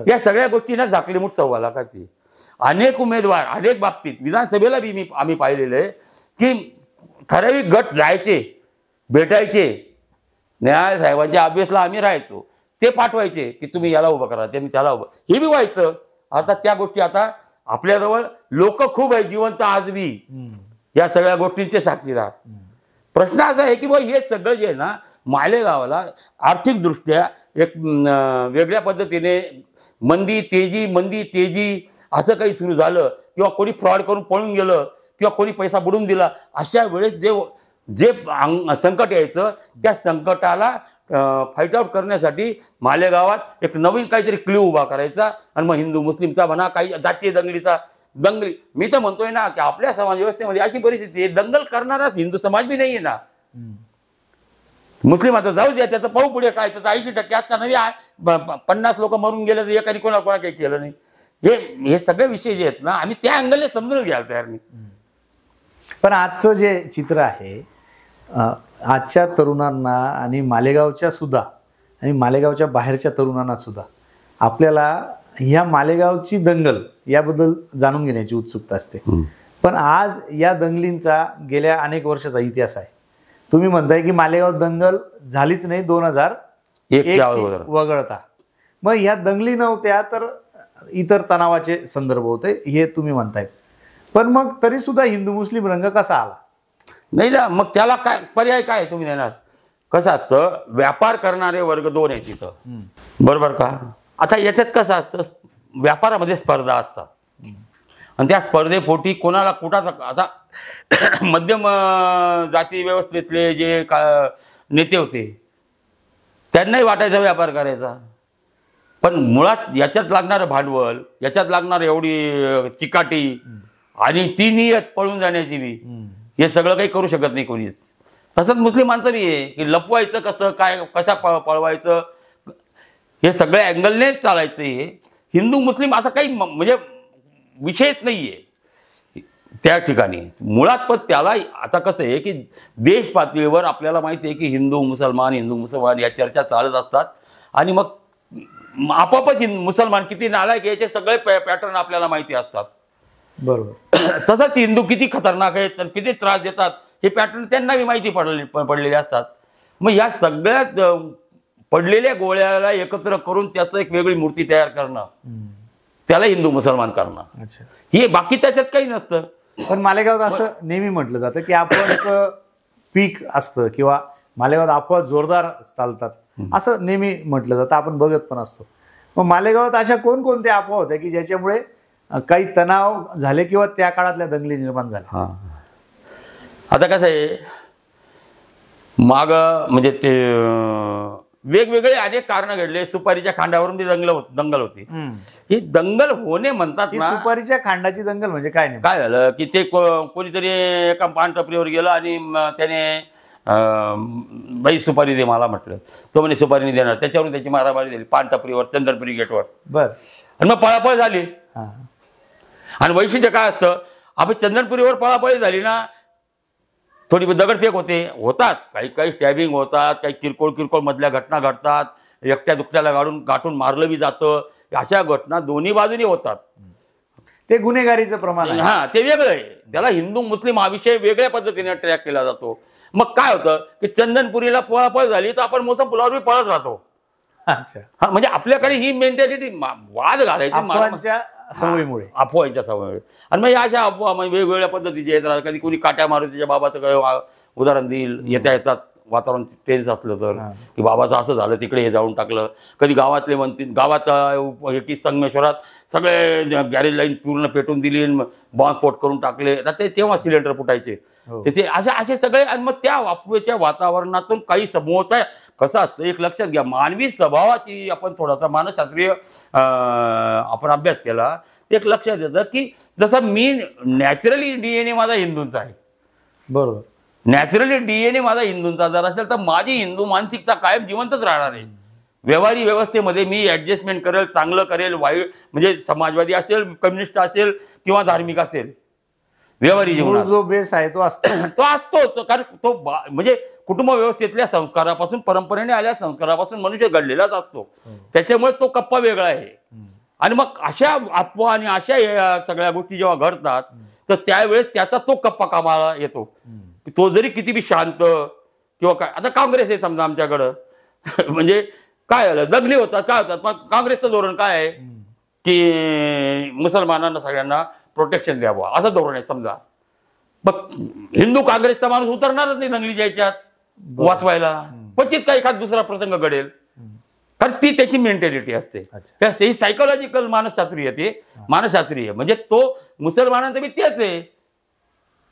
या सगळ्या गोष्टींना झाकली मूठ 1.25 लाखाची. अनेक उमेदवार अनेक बाबतीत विधानसभेला बी आम्ही पाहिलेलं आहे की ठराविक गट जायचे, भेटायचे, न्याय साहेबांच्या ऑफिसला आम्ही राहायचो, ते पाठवायचे की तुम्ही याला उभं करा, तुम्ही त्याला उभं, हे बी व्हायचं. आता त्या गोष्टी आता आपल्याजवळ लोक खूप आहे जिवंत आज बी या सगळ्या गोष्टींचे साक्षीदार. प्रश्न असा आहे की बा हे सगळं जे आहे ना मालेगावाला आर्थिकदृष्ट्या एक वेगळ्या पद्धतीने मंदी तेजी असं काही सुरू झालं, किंवा कोणी फ्रॉड करून पळून गेलं, किंवा कोणी पैसा बुडून दिला, अशा वेळेस जे संकट यायचं त्या संकटाला फाईट आउट करण्यासाठी मालेगावात एक नवीन काहीतरी क्ल्यू उभा करायचा. आणि मग हिंदू मुस्लिमचा म्हणा, काही जातीय दंगली मी तर म्हणतोय ना की आपल्या समाज व्यवस्थेमध्ये अशी परिस्थिती आहे, दंगल करणाराच हिंदू समाज बी नाहीये ना. मुस्लिमाचं जाऊ द्या, त्याचं पाहू पुढे काय, त्याचं 80% आता नवी 50 लोक मरून गेले तर एकाने कोणा काही केलं नाही. हे सगळे विषय जे आहेत ना आम्ही त्या अँगलने समजून घ्यायला तयार नाही. पण आजचं जे चित्र आहे, आजच्या तरुणांना आणि मालेगावच्या सुद्धा आणि मालेगावच्या बाहेरच्या तरुणांना सुद्धा आपल्याला ह्या मालेगावची दंगल याबद्दल जाणून घेण्याची उत्सुकता असते. पण आज या दंगलींचा गेल्या अनेक वर्षाचा इतिहास आहे. तुम्ही म्हणताय की मालेगाव दंगल झालीच नाही 2001 वगळता. मग ह्या दंगली नव्हत्या तर इतर तणावाचे संदर्भ होते हे तुम्ही म्हणतायत. पण मग तरी सुद्धा हिंदू मुस्लिम रंग कसा आला? नाही ना, मग त्याला काय पर्याय काय तुम्ही देणार? कसं असतं, व्यापार करणारे वर्ग 2 आहेत तिथं, बरोबर का? आता याच्यात कसं असतं, व्यापारामध्ये स्पर्धा असतात आणि त्या स्पर्धेपोटी कोणाला कुठाचा, आता मध्यम जाती व्यवस्थेतले जे नेते होते त्यांनाही वाटायचा व्यापार करायचा. पण मुळात याच्यात लागणारं भांडवल, याच्यात लागणारं एवढी चिकाटी आणि ती नियत पळून जाण्याची बी, हे सगळं काही करू शकत नाही कोणीच. तसंच मुस्लिमांचं बी आहे की लपवायचं कसं, काय कशा पळवायचं, हे सगळ्या अँगलनेच चालायचं. हे हिंदू मुस्लिम असा काही म्हणजे विषयच नाहीये त्या ठिकाणी मुळात. पण त्याला आता कसं आहे की देश पातळीवर आपल्याला माहिती आहे की हिंदू मुसलमान या चर्चा चालत असतात आणि मग आपोआपच मुसलमान किती नालायक याचे सगळे पॅटर्न आपल्याला माहिती असतात. बरोबर. तसंच हिंदू किती खतरनाक आहेत आणि किती त्रास देतात हे पॅटर्न त्यांनाही माहिती पडलेले असतात. मग या सगळ्यात पडलेल्या गोळ्याला एकत्र करून त्याचं एक वेगळी मूर्ती तयार करणं, त्याला हिंदू मुसलमान करणं, हे बाकी त्याच्यात काही नसतं. पण मालेगावात असं नेहमी म्हटलं जातं की अफवाचं पीक असतं किंवा मालेगावात अफवा जोरदार चालतात असं नेहमी म्हटलं जातं, आपण बघत पण असतो. मग मालेगावात अशा कोणकोणत्या अफवा होत्या की ज्याच्यामुळे काही तणाव झाले किंवा त्या काळातल्या दंगली निर्माण झाल्या? हां, आता कसं आहे, माग म्हणजे ते वेगवेगळे अनेक कारण घडले. सुपारीच्या खांडावरून ती दंगल होती. ही दंगल होणे म्हणतात ती ना. सुपारीच्या खांडाची दंगल म्हणजे काय नाही? काय झालं की ते कोणीतरी एका पान टपरीवर गेलं आणि त्याने बाई सुपारी दे मला म्हटलं. तो म्हणे सुपारी नाही देणार. त्याच्यावरून त्याची मारामारी झाली पान टपरीवर, चंदनपुरी गेटवर. बर. आणि मग पळापळ झाली. हां. आणि वैशिष्ट्य काय असतं, आपण चंदनपुरीवर पळापळी झाली ना, थोडी दगडफेक होतात, काही काही स्टॅबिंग होतात, काही किरकोळ मधल्या घटना घडतात, एकट्या दुकट्याला गाठून मारलं बी जातं. अशा घटना दोन्ही बाजूनी होतात. ते गुन्हेगारीचं प्रमाण आहे. हा, ते वेगळं आहे. त्याला हिंदू मुस्लिम हा विषय वेगळ्या पद्धतीने ट्रॅक केला जातो. मग काय होतं की चंदनपुरीला पळापळ झाली तर आपण मोसम पुलावर बी पळत राहतो. अच्छा. हा, म्हणजे आपल्याकडे ही मेंटॅलिटी वाद घालायची अफवांच्या सवयीमुळे. अफवांच्या सवयीमुळे. आणि मग अशा अफवा म्हणजे वेगवेगळ्या पद्धतीचे येतात. कधी कोणी काट्या मारून त्याच्या बाबाचं काय उदाहरण देईल, येतात वातावरण टेन्स असलं तर, की बाबाचं असं झालं तिकडे हे जाऊन टाकलं. कधी गावातले म्हणतील, गावात की संगमेश्वरात सगळे गॅरेज लाईन पूर्ण पेटून दिली, बॉम्बस्फोट करून टाकले. तर तेव्हा सिलेंडर फुटायचे. त्याचे असे सगळे. आणि मग त्या अफवेच्या वातावरणातून काही समूह कसं असतं, एक लक्षात घ्या, मानवी स्वभावाची आपण थोडासा मानसशास्त्रीय आपण अभ्यास केला, एक लक्षात येतं की जसं मी नॅचरली DNA माझा हिंदूंचा आहे. बरोबर. नॅचरली DNA माझा हिंदूंचा जर असेल तर माझी हिंदू मानसिकता कायम जिवंतच राहणार आहे. व्यवहारी व्यवस्थेमध्ये मी ऍडजस्टमेंट करेल, चांगलं करेल, वाईट म्हणजे समाजवादी असेल, कम्युनिस्ट असेल किंवा धार्मिक असेल, व्यवहारी जीवनात जो बेस आहे तो असतो. तो असतो. कारण तो म्हणजे कुटुंब व्यवस्थेतल्या संस्कारापासून, परंपरेने आल्या संस्कारापासून मनुष्य घडलेलाच असतो. त्याच्यामुळे तो कप्पा वेगळा आहे. आणि मग अशा अफवा आणि अशा सगळ्या गोष्टी जेव्हा घडतात तर त्यावेळेस त्याचा तो कप्पा कामाला येतो. तो जरी किती बी शांत किंवा काय. आता काँग्रेस आहे समजा आमच्याकडं, म्हणजे काय झालं, दंगली होतात, काय होतात. मग काँग्रेसचं धोरण काय आहे की मुसलमानांना सगळ्यांना प्रोटेक्शन द्यावं, असं धोरण आहे समजा. मग हिंदू काँग्रेसचा माणूस उतरणारच नाही दंगलीच्या याच्यात वाचवायला. क्वचित काही एखाद दुसरा प्रसंग घडेल, कारण ती त्याची मेंटॅलिटी असते. ही सायकोलॉजिकल मानसशास्त्रीय म्हणजे तो मुसलमानांचा बी तेच आहे.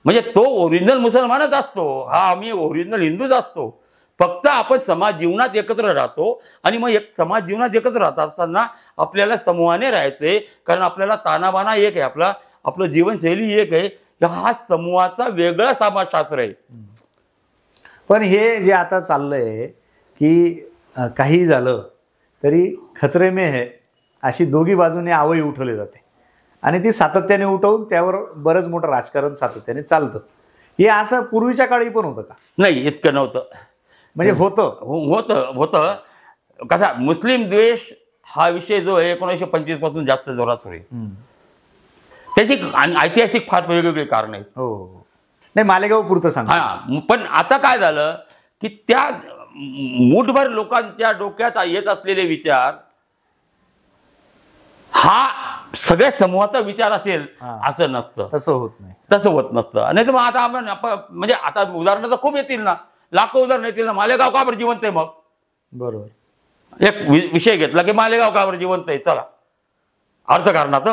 म्हणजे तो ओरिजिनल मुसलमानच असतो, हा आम्ही ओरिजिनल हिंदूच असतो. फक्त आपण समाज जीवनात एकत्र राहतो. आणि मग समाज जीवनात एकत्र राहत असताना आपल्याला समूहाने राहायचंय, कारण आपल्याला तानाबाना एक आहे, आपलं जीवनशैली एक आहे. हा समूहाचा वेगळा समाजशास्त्र आहे. पण हे जे आता चाललंय की काही झालं तरी खतरे में है अशी दोघी बाजूने आवई उठवली जाते आणि ती सातत्याने उठवून त्यावर बरंच मोठं राजकारण सातत्याने चालतं. हे असं पूर्वीच्या काळी पण होतं का? नाही, इतकं नव्हतं. म्हणजे होतं. कसा मुस्लिम द्वेष हा विषय जो आहे 1925 पासून जास्त जोरात सुरू आहे. त्याची ऐतिहासिक फार वेगवेगळी कारण आहेत. हो. नाही, मालेगाव पुरतं सांग. हा, पण आता काय झालं की त्या मूठभर लोकांच्या डोक्यात येत असलेले विचार हा सगळ्या समूहाचा विचार असेल असं नसतं. तसं होत नसतं. आणि तर मग आता आपण म्हणजे आता उदाहरणं तर खूप येतील ना, लाखो उदाहरणं येतील ना. मालेगाव का बरं जिवंत आहे? मग बरोबर, एक विषय घेतला की मालेगाव का बरं जिवंत आहे, चला अर्थकारणात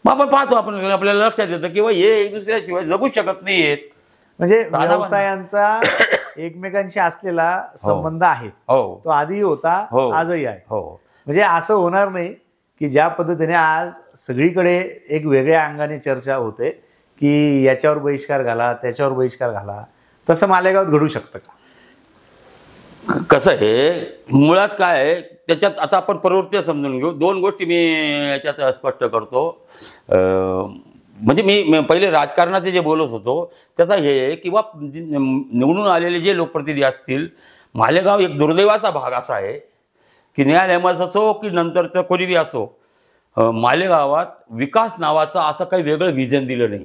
मग आपण पाहतो, आपण आपल्याला लक्षात येतं की हे एक दुसऱ्याशिवाय जगू शकत नाहीयेत. म्हणजे व्यवसायांचा एकमेकांशी असलेला संबंध आहे. हो, तो आधीही होता, आजही आहे. हो. म्हणजे असं होणार नाही की ज्या पद्धतीने आज सगळीकडे एक वेगळ्या अंगाने चर्चा होते की याच्यावर बहिष्कार घाला, त्याच्यावर बहिष्कार घाला, तसं मालेगावात घडू शकतं का? कसं आहे, मुळात काय आहे त्याच्यात, आता आपण प्रवृत्ती समजून घेऊ. दोन गोष्टी मी याच्यात स्पष्ट करतो. म्हणजे मी पहिले राजकारणाचे जे बोलत होतो त्याचा हे आहे किंवा निवडून आलेले जे लोकप्रतिनिधी असतील, मालेगाव एक दुर्दैवाचा भाग असा आहे की न्यायालयामध्ये असो की नंतरचं कोणी बी असो, मालेगावात विकास नावाचं असं काही वेगळं व्हिजन दिलं नाही.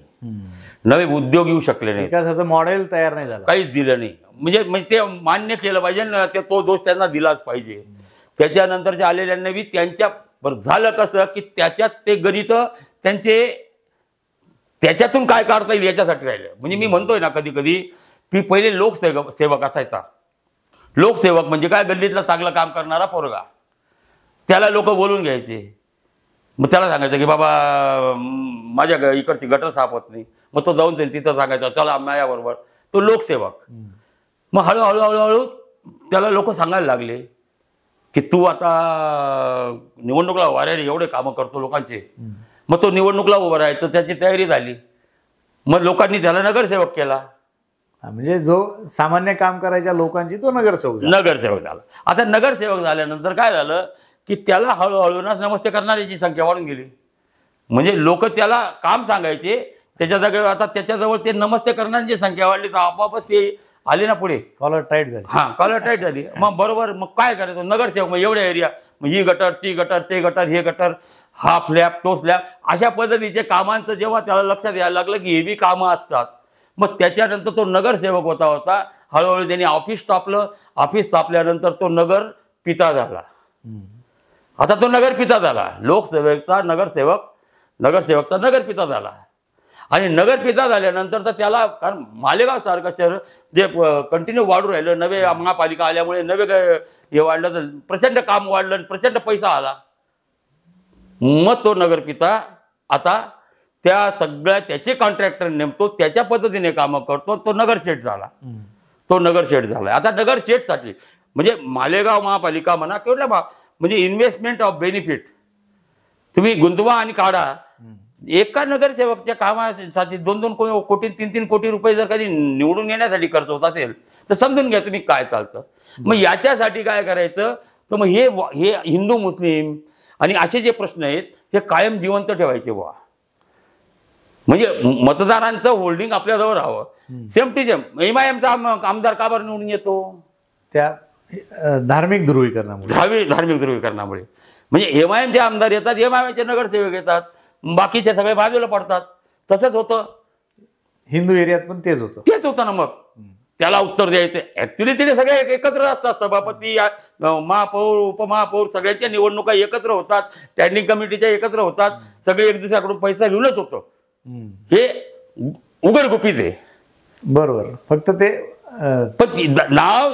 नवे उद्योग येऊ शकले नाही, विकासाचं मॉडेल तयार नाही झालं, काहीच दिलं नाही. म्हणजे ते मान्य केलं पाहिजे ना, तो दोष त्यांना दिलाच पाहिजे. त्याच्यानंतरच्या आलेल्यांना बी त्यांच्या झालं कसं की त्याच्यात ते गणित त्यांचे त्याच्यातून काय काढता येईल याच्यासाठी राहिलं. म्हणजे मी म्हणतोय ना कधी कधी की पहिले लोकसेवक असायचा. लोकसेवक म्हणजे काय, गल्लीतलं चांगलं काम करणारा पोरगा. त्याला लोक बोलून घ्यायचे. मग त्याला सांगायचं की बाबा माझ्या इकडची गटर साफ होत नाही. मग तो जाऊन तिथं सांगायचा चला माझ्याबरोबर. तो लोकसेवक. मग हळूहळू हळूहळू त्याला लोक सांगायला लागले की तू आता निवडणुकीला उभा राहिले, एवढे कामं करतो लोकांचे. मग तो निवडणुकीला उभं राहायचं त्याची तयारी झाली. मग लोकांनी त्याला नगरसेवक केला. म्हणजे जो सामान्य काम करायच्या लोकांची तो नगरसेवक झाला. आता नगरसेवक झाल्यानंतर काय झालं की त्याला हळूहळू ना नमस्ते करणाऱ्याची संख्या वाढून गेली. म्हणजे लोक त्याला काम सांगायचे, त्याच्या जागेवर आता त्याच्याजवळ ते नमस्ते करणाऱ्यांची संख्या वाढली तर आपोआपच ते आले ना पुढे. कॉलर टाईट झाली. हां, कॉलर टाईट झाली. मग बरोबर मग काय करायचं नगरसेवक, मग एवढ्या एरिया, मग ही गटर ती गटर ते गटर हे गटर हा स्लॅब तो स्लॅब अशा पद्धतीचे कामांचं जेव्हा त्याला लक्षात यायला लागलं की हे बी कामं असतात. मग त्याच्यानंतर तो नगरसेवक होता हळूहळू त्यांनी ऑफिस स्थापलं. ऑफिस स्थापल्यानंतर तो नगर पिता झाला. आता तो नगरपिता झाला. लोकसेवकचा नगरसेवकचा नगरपिता झाला. आणि नगरपिता झाल्यानंतर तर त्याला, कारण मालेगाव सारखं शहर जे कंटिन्यू वाढू राहिलं, नवे महापालिका आल्यामुळे नवे हे वाढलं तर प्रचंड काम वाढलं, प्रचंड पैसा आला. मग तो नगरपिता आता त्या सगळ्या त्याचे कॉन्ट्रॅक्टर नेमतो, त्याच्या पद्धतीने कामं करतो. तो नगरशेठ झाला. आता नगरशेठसाठी म्हणजे मालेगाव महापालिका म्हणा किंवा म्हणजे इन्व्हेस्टमेंट ऑफ बेनिफिट तुम्ही गुंतवा आणि काढा. एका नगरसेवकच्या कामासाठी 2-2 कोटी 3-3 कोटी रुपये जर कधी निवडून येण्यासाठी खर्च होत असेल तर समजून घ्या तुम्ही काय चालतं. मग याच्यासाठी काय करायचं तर मग हे हिंदू मुस्लिम आणि असे जे प्रश्न आहेत हे कायम जिवंत ठेवायचे बुवा. म्हणजे मतदारांचं होल्डिंग आपल्याजवळ राहावं. सेम टू सेम MIMचा आमदार का बरं निवडून येतो? त्या धार्मिक ध्रुवीकरणामुळे. म्हणजे MIMचे आमदार येतात, MIMचे नगरसेवक येतात, बाकीचे सगळे बाजूला पडतात. तसंच होतं हिंदू एरियात पण तेच होतं ना. मग त्याला उत्तर द्यायचं. ऍक्च्युली तिथे सगळे एकत्र असतात. सभापती, महापौर, उपमहापौर सगळ्यांच्या निवडणुका एकत्र होतात, स्टँडिंग कमिटीच्या एकत्र होतात. सगळे एक दुसऱ्याकडून पैसा घेऊनच होतं. हे उघडगुपीच आहे. बरोबर. फक्त ते पण नाव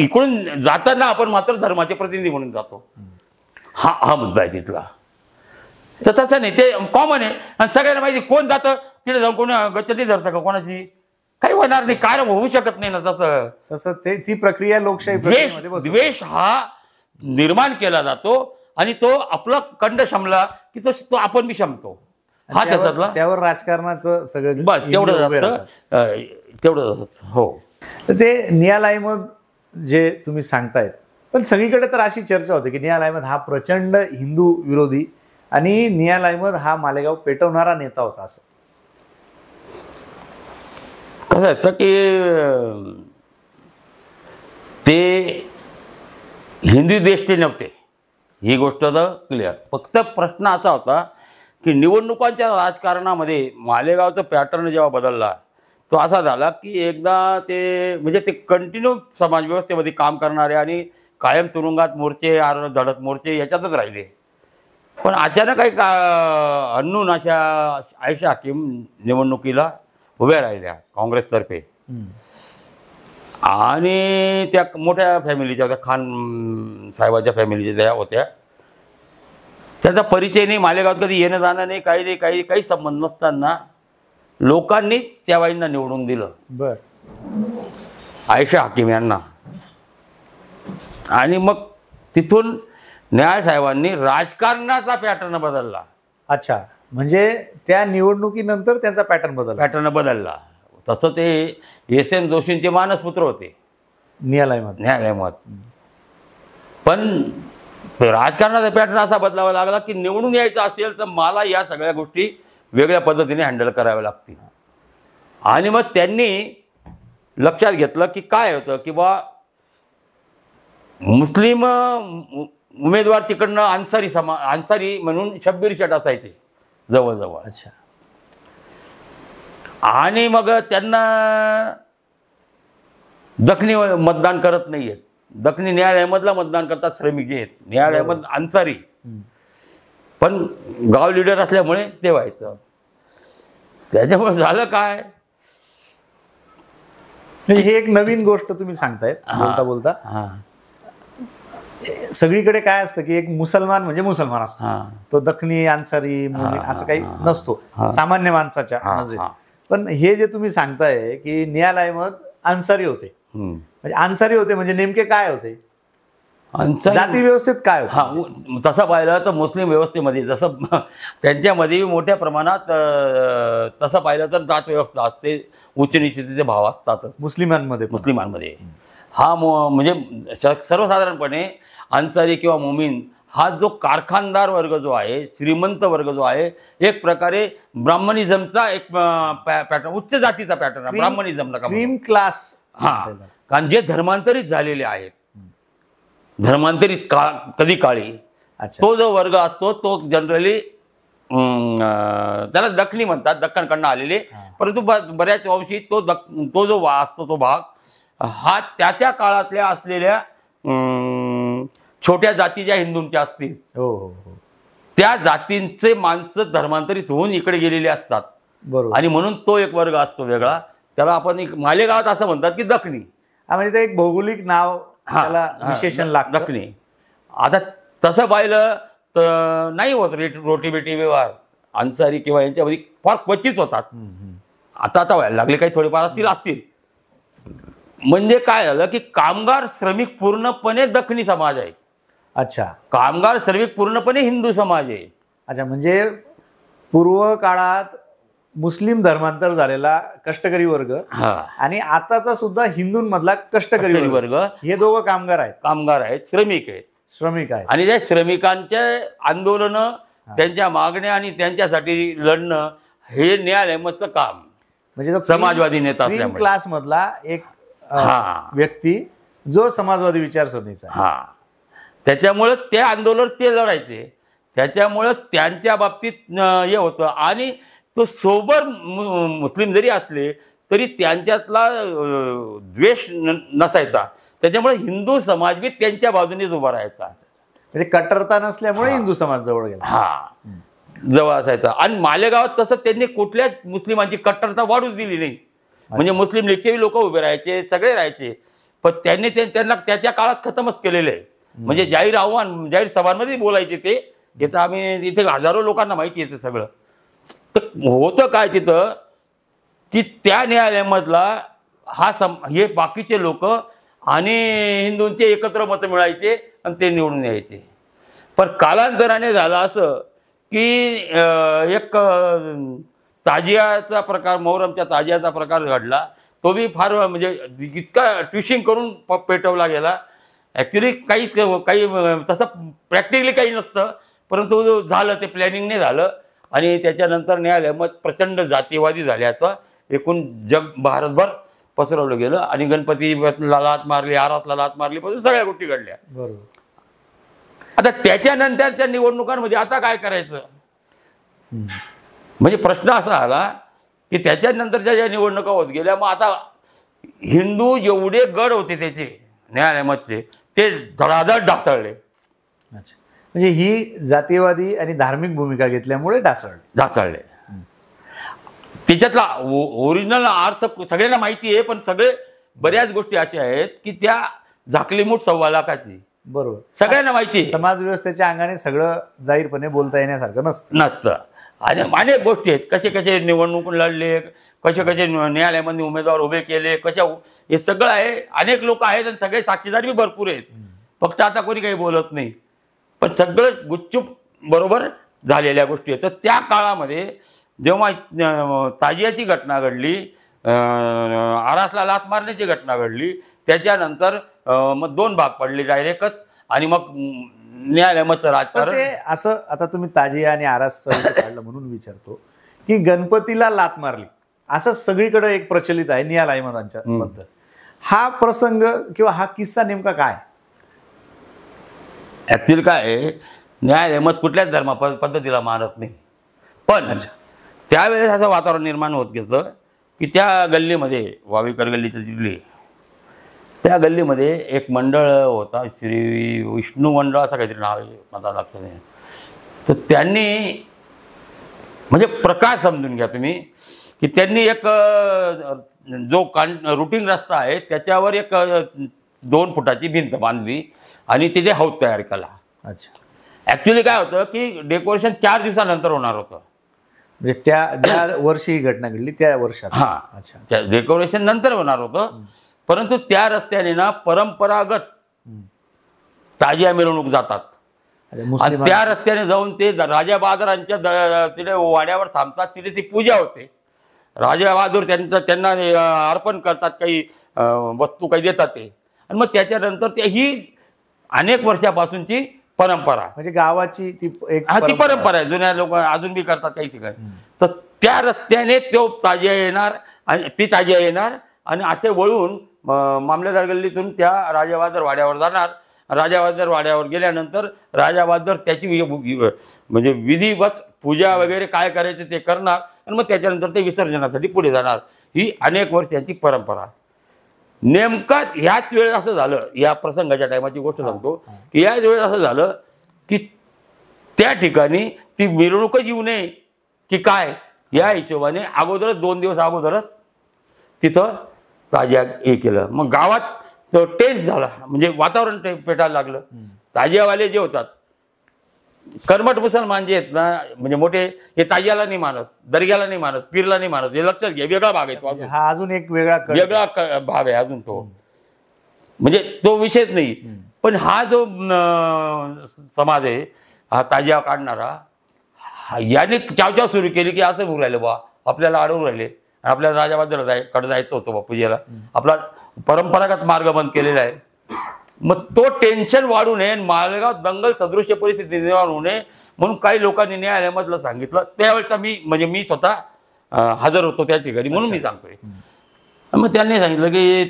इकडून जाताना आपण मात्र धर्माचे प्रतिनिधी म्हणून जातो. हा मुद्दा आहे तिथला. तर तसं नाही, ते कॉमन आहे. आणि सगळ्यांना माहिती कोण जातं तिथे जाऊन कोणी गचटी धरतं का कोणाची? काही होणार नाही, काय होऊ शकत नाही ना. तसं ती प्रक्रिया लोकशाही द्वेष हा निर्माण केला जातो आणि तो आपला कंड शमला की तो आपण बी शमतो. हा त्यावर राजकारणाचं सगळं बस तेवढं हो. तर ते नियाल अहमद जे तुम्ही सांगतायत, पण सगळीकडे तर अशी चर्चा होते की नियाल अहमद हा प्रचंड हिंदू विरोधी आणि नियाल अहमद हा मालेगाव पेटवणारा नेता होता. असं कसं असतं की ते हिंदू देश नव्हते, ही गोष्ट तर क्लिअर. फक्त प्रश्न असा होता की निवडणुकांच्या राजकारणामध्ये मालेगावचा पॅटर्न जेव्हा बदलला तो असा झाला की एकदा ते म्हणजे ते कंटिन्यू समाजव्यवस्थेमध्ये काम करणारे आणि कायम तुरुंगात मोर्चे धडक मोर्चे याच्यातच राहिले. पण अचानक काही अन्नून अशा आयशा हकीम निवडणुकीला उभ्या राहिल्या काँग्रेसतर्फे. आणि त्या मोठ्या फॅमिलीच्या होत्या, खान साहेबांच्या फॅमिलीच्या त्या होत्या. त्याचा परिचय नाही, मालेगावात कधी येणं जाणं नाही, काही संबंध नसताना लोकांनी त्या बाईंना निवडून दिलं. बर. आयशा हकीम यांना. आणि मग तिथून न्यायसाहेबांनी राजकारणाचा पॅटर्न बदलला. अच्छा, म्हणजे त्या निवडणुकीनंतर त्यांचा पॅटर्न बदलला. तसं ते SN जोशींचे मानसपुत्र होते नियाल अहमद. पण राजकारणाचा पॅटर्न असा बदलावा लागला की निवडून यायचं असेल तर मला या सगळ्या गोष्टी वेगळ्या पद्धतीने हँडल कराव्या लागतील. आणि मग त्यांनी लक्षात घेतलं की काय होतं की बा मुस्लिम उमेदवार तिकडनं अन्सारी म्हणून शब्बीर शेठ असायचे जवळजवळ. अच्छा. आणि मग त्यांना दखनी मतदान करत नाहीयेत. दखनी नियाल अहमदला मतदान करतात श्रमिक जे आहेत. नियाल अहमद अन्सारी पण गाव लीडर असल्यामुळे ते व्हायचं. त्याच्यामुळे झालं काय, ही एक नवीन गोष्ट तुम्ही सांगतायत बोलता सगळीकडे काय असतं की एक मुसलमान म्हणजे मुसलमान असतो, हा तो दखनी अन्सारी मुमीन असं काही नसतो सामान्य माणसाच्या नजरेत. पण हे जे तुम्ही सांगताय की नियाल अहमद अन्सारी होते, म्हणजे अन्सारी होते म्हणजे नेमके काय होते, जाती व्यवस्थेत काय होते? हा तसं पाहिलं तर मुस्लिम व्यवस्थेमध्ये जसं त्यांच्यामध्ये मोठ्या प्रमाणात तसं पाहिलं तर जात व्यवस्था असते, उच्च नीचतेचे भाव असतातच मुस्लिमांमध्ये. हा म्हणजे सर्वसाधारणपणे अन्सारी किंवा मोमीन हा जो कारखानदार वर्ग जो आहे, श्रीमंत वर्ग जो आहे, एक प्रकारे ब्राह्मणिझमचा एक पॅटर्न, उच्च जातीचा पॅटर्न आहे ब्राह्मणिझमला. Cream class. हा, कारण जे धर्मांतरित झालेले आहेत, धर्मांतरित कधी काळी, तो जो वर्ग असतो तो जनरली त्याला दखनी म्हणतात, दख्खनकडनं आलेले, परंतु बऱ्याच अंशी तो जो असतो तो भाग हा त्या काळातल्या असलेल्या छोट्या जाती ज्या हिंदूंच्या असतील त्या जातींचे माणसं धर्मांतरित होऊन इकडे गेलेले असतात. बरोबर. आणि म्हणून तो एक वर्ग असतो वेगळा, त्याला आपण एक मालेगावात असं म्हणतात की दखनी. म्हणजे ते एक भौगोलिक नाव, त्याला विशेषण लागतं दखनी. आता तसं पाहिलं तर नाही होत रोटी बेटी व्यवहार अन्सारी किंवा यांच्यामध्ये फार क्वचित होतात. आता व्हायला लागले, काही थोडेफार असतील. म्हणजे काय झालं की कामगार श्रमिक पूर्णपणे दखनी समाज आहे. अच्छा. कामगार श्रमिक पूर्णपणे हिंदू समाज आहे. अच्छा, म्हणजे पूर्व काळात मुस्लिम धर्मांतर झालेला कष्टकरी वर्ग आणि आताचा सुद्धा हिंदूंमधला कष्टकरी वर्ग, हे दोघं कामगार आहेत, श्रमिक आहेत. आणि त्या श्रमिकांचे आंदोलन, त्यांच्या मागण्या आणि त्यांच्यासाठी लढणं हे नियाल अहमदचं काम. म्हणजे समाजवादी नेता क्लास मधला एक व्यक्ती जो समाजवादी विचारसरणीचा. हा, त्याच्यामुळे ते आंदोलन ते लढायचे, त्याच्यामुळं त्यांच्या बाबतीत हे होतं. आणि तो सोबर मुस्लिम जरी असले तरी त्यांच्यातला द्वेष नसायचा, त्याच्यामुळे हिंदू समाज बी त्यांच्या बाजूनेच उभा राहायचा. म्हणजे कट्टरता नसल्यामुळे हिंदू समाज जवळ गेला, जवळ असायचा. आणि मालेगावात तसं त्यांनी कुठल्याच मुस्लिमांची कट्टरता वाढूच दिली नाही. म्हणजे मुस्लिम लीगचे लोक उभे राहायचे, सगळे राहायचे, पण त्यांनी त्यांना त्याच्या काळात खतमच केलेलं आहे. म्हणजे जाहीर सभांमध्ये बोलायचे ते, याचं आम्ही इथे हजारो लोकांना माहिती आहे सगळं. तर होतं काय तिथं की त्या न्यायालयामधला हे बाकीचे लोक आणि हिंदूंचे एकत्र मतं मिळायचे आणि ते निवडून यायचे. पण कालांतराने झालं असं की एक ताजियाचा प्रकार, मोहरमच्या ताजियाचा प्रकार घडला. तो बी फार म्हणजे इतका ट्विशिंग करून पेटवला गेला. ॲक्च्युली काही तसं प्रॅक्टिकली काही नसतं, परंतु झालं ते प्लॅनिंगने झालं. आणि त्याच्यानंतर नियाल अहमद प्रचंड जातीवादी झाल्याचं एकूण भारतभर पसरवलं गेलं. आणि गणपतीला लात मारली, आरासला लात मारली, पासून सगळ्या गोष्टी घडल्या. बरोबर. आता त्याच्यानंतरच्या निवडणुकांमध्ये आता काय करायचं, म्हणजे प्रश्न असा आला की त्याच्यानंतरच्या ज्या निवडणुका होत गेल्या, मग आता हिंदू जेवढे गड होते त्याचे नियाल अहमदचे, ते धडाधड ढासळले. अच्छा, म्हणजे ही जातीयवादी आणि धार्मिक भूमिका घेतल्यामुळे ढासळले. त्याच्यातला ओरिजिनल अर्थ सगळ्यांना माहिती आहे, पण बऱ्याच गोष्टी अशा आहेत की त्या झाकलीमूठ 1.25 लाखाची. बरोबर, सगळ्यांना माहिती. समाज व्यवस्थेच्या अंगाने सगळं जाहीरपणे बोलता येण्यासारखं नसतं. आणि अनेक गोष्टी आहेत, कसे निवडणूक लढले, कसे न्यायालयामध्ये उमेदवार उभे केले, हे सगळं आहे. अनेक लोक आहेत आणि सगळे साक्षीदार बी भरपूर आहेत. फक्त आता कोणी काही बोलत नाही, पण सगळं गुपचूप बरोबर झालेल्या गोष्टी आहेत. तर त्या काळामध्ये जेव्हा ताजियाची घटना घडली, आरासला लाथ मारण्याची घटना घडली, त्याच्यानंतर मग 2 भाग पडले डायरेक्टच. आणि मग नियाल अहमदचं राजकारण असं, आता तुम्ही ताजिया आणि आरास काढलं म्हणून विचारतो की गणपतीला लात मारली असं सगळीकडे एक प्रचलित आहे नियाल अहमदांच्या बद्दल. हा प्रसंग किंवा हा किस्सा नेमका काय? ऍक्च्युअली काय आहे, नियाल अहमद कुठल्याच धर्म पद्धतीला मानत नाही. पण त्यावेळेस असं वातावरण निर्माण होत गेलं की त्या गल्लीमध्ये, वावीकर गल्लीचं जिल्हे, त्या गल्लीमध्ये एक मंडळ होता, श्री विष्णू मंडळ असं काहीतरी नाव आहे, मला लक्षात नाही. तर त्यांनी, म्हणजे प्रकार समजून घ्या तुम्ही, की त्यांनी एक जो रुटीन रस्ता आहे त्याच्यावर एक 2 फुटाची भिंत बांधली आणि तिथे हौद तयार केला. अच्छा. ऍक्च्युली काय होतं की डेकोरेशन 4 दिवसानंतर होणार होतं. म्हणजे त्या ज्या वर्षी ही घटना घडली त्या वर्षात. हा. अच्छा. डेकोरेशन नंतर होणार होतं, परंतु त्या रस्त्याने ना परंपरागत ताजिया मिरवणूक जातात. अच्छा, आणि मुस्लिम त्या रस्त्याने जाऊन ते राजा बहादरांच्या तिथे वाड्यावर थांबतात. तिथे ती पूजा होते. राजा बहादूर त्यांना अर्पण करतात, काही वस्तू काही देतात ते. आणि मग त्याच्यानंतर ते ही अनेक वर्षापासूनची परंपरा, म्हणजे गावाची ती एक ती परंपरा आहे. जुन्या लोक अजून बी करतात काही ठिकाणी. तर त्या रस्त्याने तो ताजिया येणार आणि ती ताजिया येणार आणि असे वळून मामलेदार गल्लीतून त्या राजा बहादूर वाड्यावर जाणार. राजा बहादूर वाड्यावर गेल्यानंतर राजा बहादूर त्याची म्हणजे विधिवत पूजा वगैरे काय करायचं ते करणार आणि मग त्याच्यानंतर ते विसर्जनासाठी पुढे जाणार. ही अनेक वर्षांची परंपरा. नेमका ह्याच वेळेस असं झालं, या प्रसंगाच्या टायमाची गोष्ट सांगतो की याच वेळेस असं झालं की त्या ठिकाणी ती मिरवणूकच येऊ नये की काय, या हिशोबाने अगोदरच 2 दिवस अगोदरच तिथं ताजिया हे केलं. मग गावात तो टेन्स झाला, म्हणजे वातावरण पेटायला लागलं. ताजियावाले जे होतात, कर्मठ मुसलमान जे आहेत ना, म्हणजे मोठे, हे ताजियाला नाही मानत, दर्ग्याला नाही मानत, पीरला नाही मानत. हे लक्षात घ्या, वेगळा भाग आहे तो. हा अजून एक वेगळा भाग आहे अजून तो, म्हणजे तो विषयच नाही. पण हा जो समाज आहे, हा ताजिया काढणारा, याने चावचाव सुरू केली की असं होऊ राहिलं बा, आपल्याला अडवून राहिले, आपल्याला राजा बहादूरकडे जायचं होतं बा पूजेला, आपला परंपरागत मार्ग बंद केलेला आहे. मग तो टेन्शन वाढू नये, मालेगाव दंगल सदृश्य परिस्थिती निर्माण होऊ नये म्हणून काही लोकांनी न्यायालयामधलं सांगितलं. त्यावेळेचा मी स्वतः हजर होतो त्या ठिकाणी, म्हणून मी सांगतोय. मग त्यांनी सांगितलं की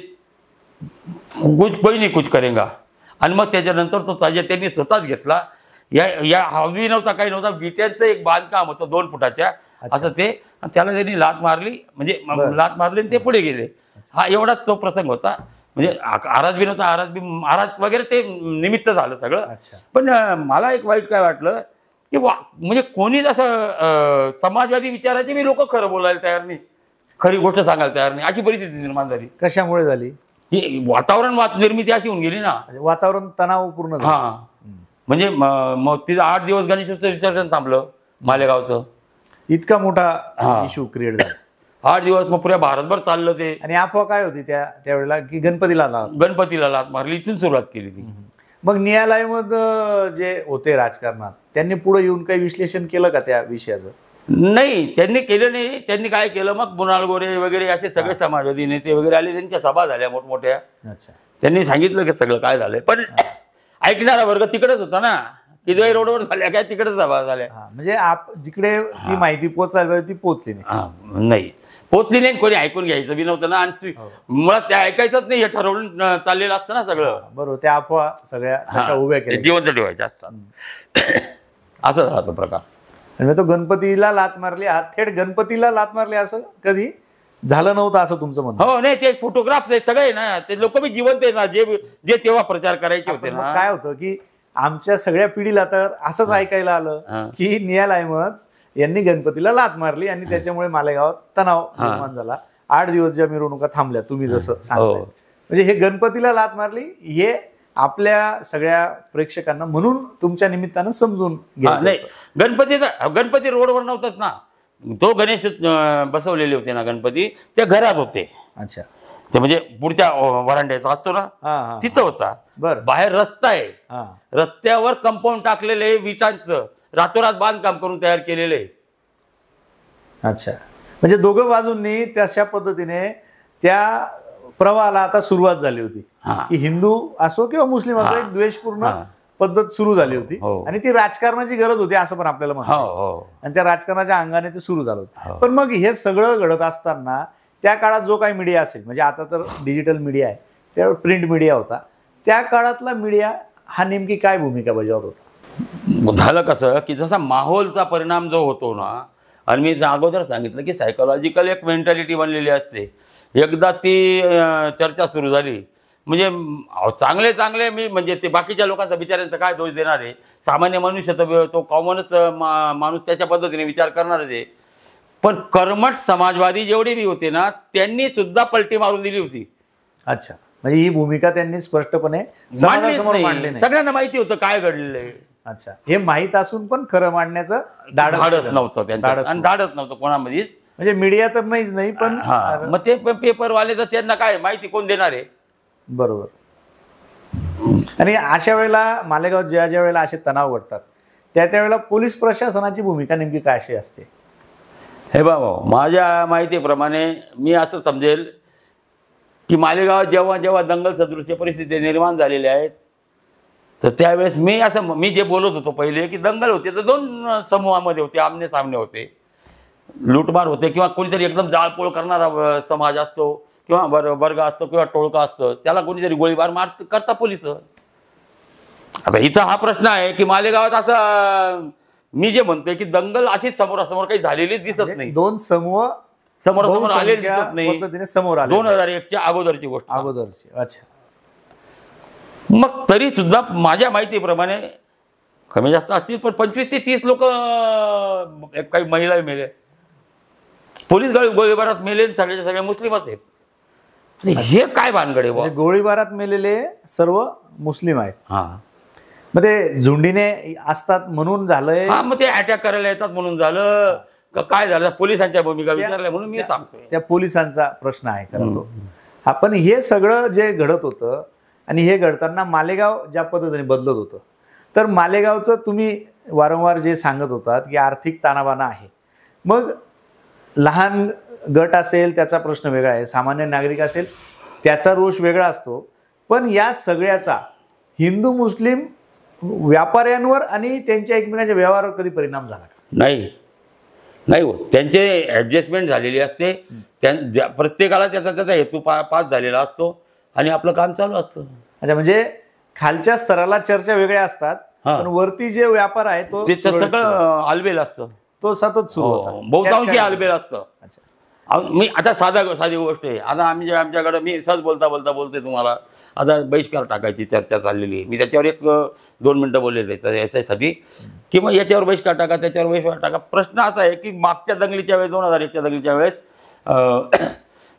कोई नाही कुछ करेंगा. आणि मग त्याच्यानंतर तो ताजिया त्यांनी स्वतःच घेतला. या हवी नव्हता, काही नव्हता, विट्यांचं एक बांधकाम होतं 2 फुटाच्या, असं ते, त्याला त्यांनी लात मारली, म्हणजे लात मारली आणि ते पुढे गेले. हा एवढाच तो प्रसंग होता. म्हणजे आराज बी नव्हता, आराज वगैरे ते निमित्त झालं सगळं. पण मला एक वाईट काय वाटलं की म्हणजे कोणीच असं समाजवादी विचाराचे बी लोक खरं बोलायला तयार नाही, खरी गोष्ट सांगायला तयार नाही, अशी परिस्थिती निर्माण झाली. कशामुळे झाली? ही वातावरण निर्मिती अशी होऊन गेली ना, वातावरण तणावपूर्ण झालं. हा, म्हणजे मग तिथं 8 दिवस गणेशोत्सव विसर्जन थांबलं मालेगावचं. इतका मोठा इश्यू क्रिएट झाला. 8 दिवस मग पुऱ्या भारतभर चाललं ते. आणि अफवा काय होती त्यावेळेला की गणपतीला लात मारली, इथून सुरुवात केली ती. मग न्यायालयामध्ये जे होते राजकारणात, त्यांनी पुढे येऊन काही विश्लेषण केलं का त्या विषयाचं? नाही, त्यांनी केलं नाही. त्यांनी काय केलं, मग कुणाल गोरे वगैरे असे सगळे समाजवादी नेते वगैरे आले, त्यांच्या सभा झाल्या मोठमोठ्या. अच्छा. त्यांनी सांगितलं की सगळं काय झालंय, पण ऐकणारा वर्ग तिकडेच होता ना, किदवाई रोडवर झाल्या काय, तिकडेच सभा झाल्या. म्हणजे जिकडे ती माहिती पोहोचायला पाहिजे ती पोहोचली नाही, पोचली नाही. कोणी ऐकून घ्यायचं बी नव्हतं ना, आणि मुळात त्या ऐकायचंच नाही, हे ठरवून चाललेलं असतं ना सगळं. बरोबर, त्या अफवा सगळ्या उभ्या केल्या, जिवंत ठेवायच्या असतात. असं झाला तो प्रकार. आणि तो गणपतीला लात मारली, हा थेट गणपतीला लात मारली असं कधी झालं नव्हतं असं तुमचं म्हणणं? हो, नाही, ते फोटोग्राफ सगळे ना, ते लोक बी जिवंत आहे ना, जे तेव्हा प्रचार करायचे होते ना. काय होतं की आमच्या सगळ्या पिढीला तर असंच ऐकायला आलं की न्यायालयामध्ये यांनी गणपतीला लात मारली आणि त्याच्यामुळे मालेगावात तणाव निर्माण झाला. 8 दिवस ज्या मिरवणुका थांबल्या, तुम्ही जसं सांगताय, म्हणजे हे गणपतीला लात मारली हे आपल्या सगळ्या प्रेक्षकांना म्हणून तुमच्या निमित्तानं समजून नाही. गणपती रोडवर नव्हताच ना, तो गणेश बसवलेले होते ना गणपती, त्या घरात होते. अच्छा. ते म्हणजे पुढच्या वरांड्याचा असतो ना, तिथं होता. बरं. बाहेर रस्ता आहे, रस्त्यावर कंपाऊंड टाकलेले विटांचं, रातोरात बांधकाम करून तयार केलेले. अच्छा. म्हणजे दोघं बाजूंनी तशा पद्धतीने त्या प्रवाहाला आता सुरुवात झाली होती की हिंदू असो किंवा मुस्लिम असो, एक द्वेषपूर्ण पद्धत सुरू झाली होती. आणि ती राजकारणाची गरज होती असं पण आपल्याला म्हणतो, आणि त्या राजकारणाच्या अंगाने ते सुरू झालं होतं. पण मग हे सगळं घडत असताना त्या काळात जो काही मीडिया असेल, म्हणजे आता तर डिजिटल मीडिया आहे, त्यावेळी प्रिंट मीडिया होता, त्या काळातला मीडिया हा नेमकी काय भूमिका बजावत होता? झालं कसं की जसा माहोलचा परिणाम जो होतो ना, आणि मी अगोदर सांगितलं की सायकोलॉजिकल एक मेंटॅलिटी बनलेली असते. एकदा ती चर्चा सुरू झाली म्हणजे चांगले मी म्हणजे ते बाकीच्या लोकांचा बिचाऱ्यांचा काय दोष देणार आहे, सामान्य मनुष्य तर तो कॉमनच माणूस त्याच्या पद्धतीने विचार करणारच आहे. पण कर्मठ समाजवादी जेवढे बी होते ना, त्यांनी सुद्धा पलटी मारून दिली होती. अच्छा. म्हणजे ही भूमिका त्यांनी स्पष्टपणे मांडलीच समाजासमोर नाही. मांडली नाही. सगळ्यांना माहिती होतं काय घडलेलं आहे. अच्छा, हे माहीत असून पण खरं मांडण्याचं धाडस केलं. नव्हतं त्यांच्यात धाडस आणि धाडस नव्हतं कोणामध्येच. म्हणजे मीडिया तर नाहीच नाही, पण हा, मग ते पेपरवाले तर त्यांना काय माहिती कोण देणार आहे. बरोबर. आणि अशा वेळेला मालेगावात ज्या ज्या वेळेला असे तणाव घडतात त्यावेळेला पोलीस प्रशासनाची भूमिका नेमकी काय अशी असते? हे बाबा, माझ्या माहितीप्रमाणे मी असं समजेल की मालेगावात जेव्हा जेव्हा दंगल सदृश्य परिस्थिती निर्माण झालेल्या आहेत, तर त्यावेळेस मी जे बोलत होतो पहिले की दंगल होते तर 2 समूहामध्ये होते, आमने सामने होते, लूटमार होते, किंवा कोणीतरी एकदम जाळपोळ करणारा समाज असतो किंवा वर्ग असतो किंवा टोळका असतो, त्याला कोणीतरी गोळीबार करता पोलिस. आता इथं हा प्रश्न आहे की मालेगावात असं मी जे म्हणतोय की दंगल अशीच समोरासमोर काही झालेलीच दिसत नाही. 2 समूह समोरासमोर आलेले बहुसंख्या दिसत नाही. पद्धतीने समोर आले 2001च्या अगोदरची गोष्ट. अगोदरची. अच्छा. मग तरी सुद्धा माझ्या माहितीप्रमाणे कमी जास्त असतील पण 25 ते 30 लोक, काही महिला मेले, पोलीस गोळीबारात मेले, सगळे मुस्लिमच आहेत. हे काय भानगड आहे? म्हणजे गोळीबारात मेलेले सर्व मुस्लिम आहेत. हा, मग ते झुंडीने असतात म्हणून झालंय? हा, मग ते अटॅक करायला येतात म्हणून झालं का काय झालं? पोलिसांच्या भूमिका विचारल्या म्हणून मी सांगतोय. त्या पोलिसांचा प्रश्न आहे खरं तो. आपण हे सगळं जे घडत होतं आणि हे घडताना मालेगाव ज्या पद्धतीने बदलत होतं, तर मालेगावचं तुम्ही वारंवार जे सांगत होतात की आर्थिक ताणाबाणा आहे. मग लहान गट असेल त्याचा प्रश्न वेगळा आहे, सामान्य नागरिक असेल त्याचा रोष वेगळा असतो, पण या सगळ्याचा हिंदू मुस्लिम व्यापाऱ्यांवर आणि त्यांच्या एकमेकांच्या व्यवहारावर कधी परिणाम झाला का? नाही हो, त्यांचे ॲडजस्टमेंट झालेली असते. प्रत्येकाला त्याचा हेतू पास झालेला असतो आणि आपलं काम चालू असतं. अच्छा, म्हणजे खालच्या स्तराला चर्चा वेगळ्या असतात, पण वरती जे व्यापार आहे तो सगळं आलबेल असतं, तो सतत सुरू होता. बहुतांशी आलबेल असतं. मी आता साधी गोष्ट आहे. आता आमच्याकडे मी सहज बोलतोय तुम्हाला, आता बहिष्कार टाकायची चर्चा चाललेली आहे. मी त्याच्यावर 1-2 मिनिटं बोललेले याच्यासाठी की मग याच्यावर बहिष्कार टाका, त्याच्यावर बहिष्कार टाका. प्रश्न असा आहे की मागच्या दंगलीच्या वेळेस 2001च्या दंगलीच्या वेळेस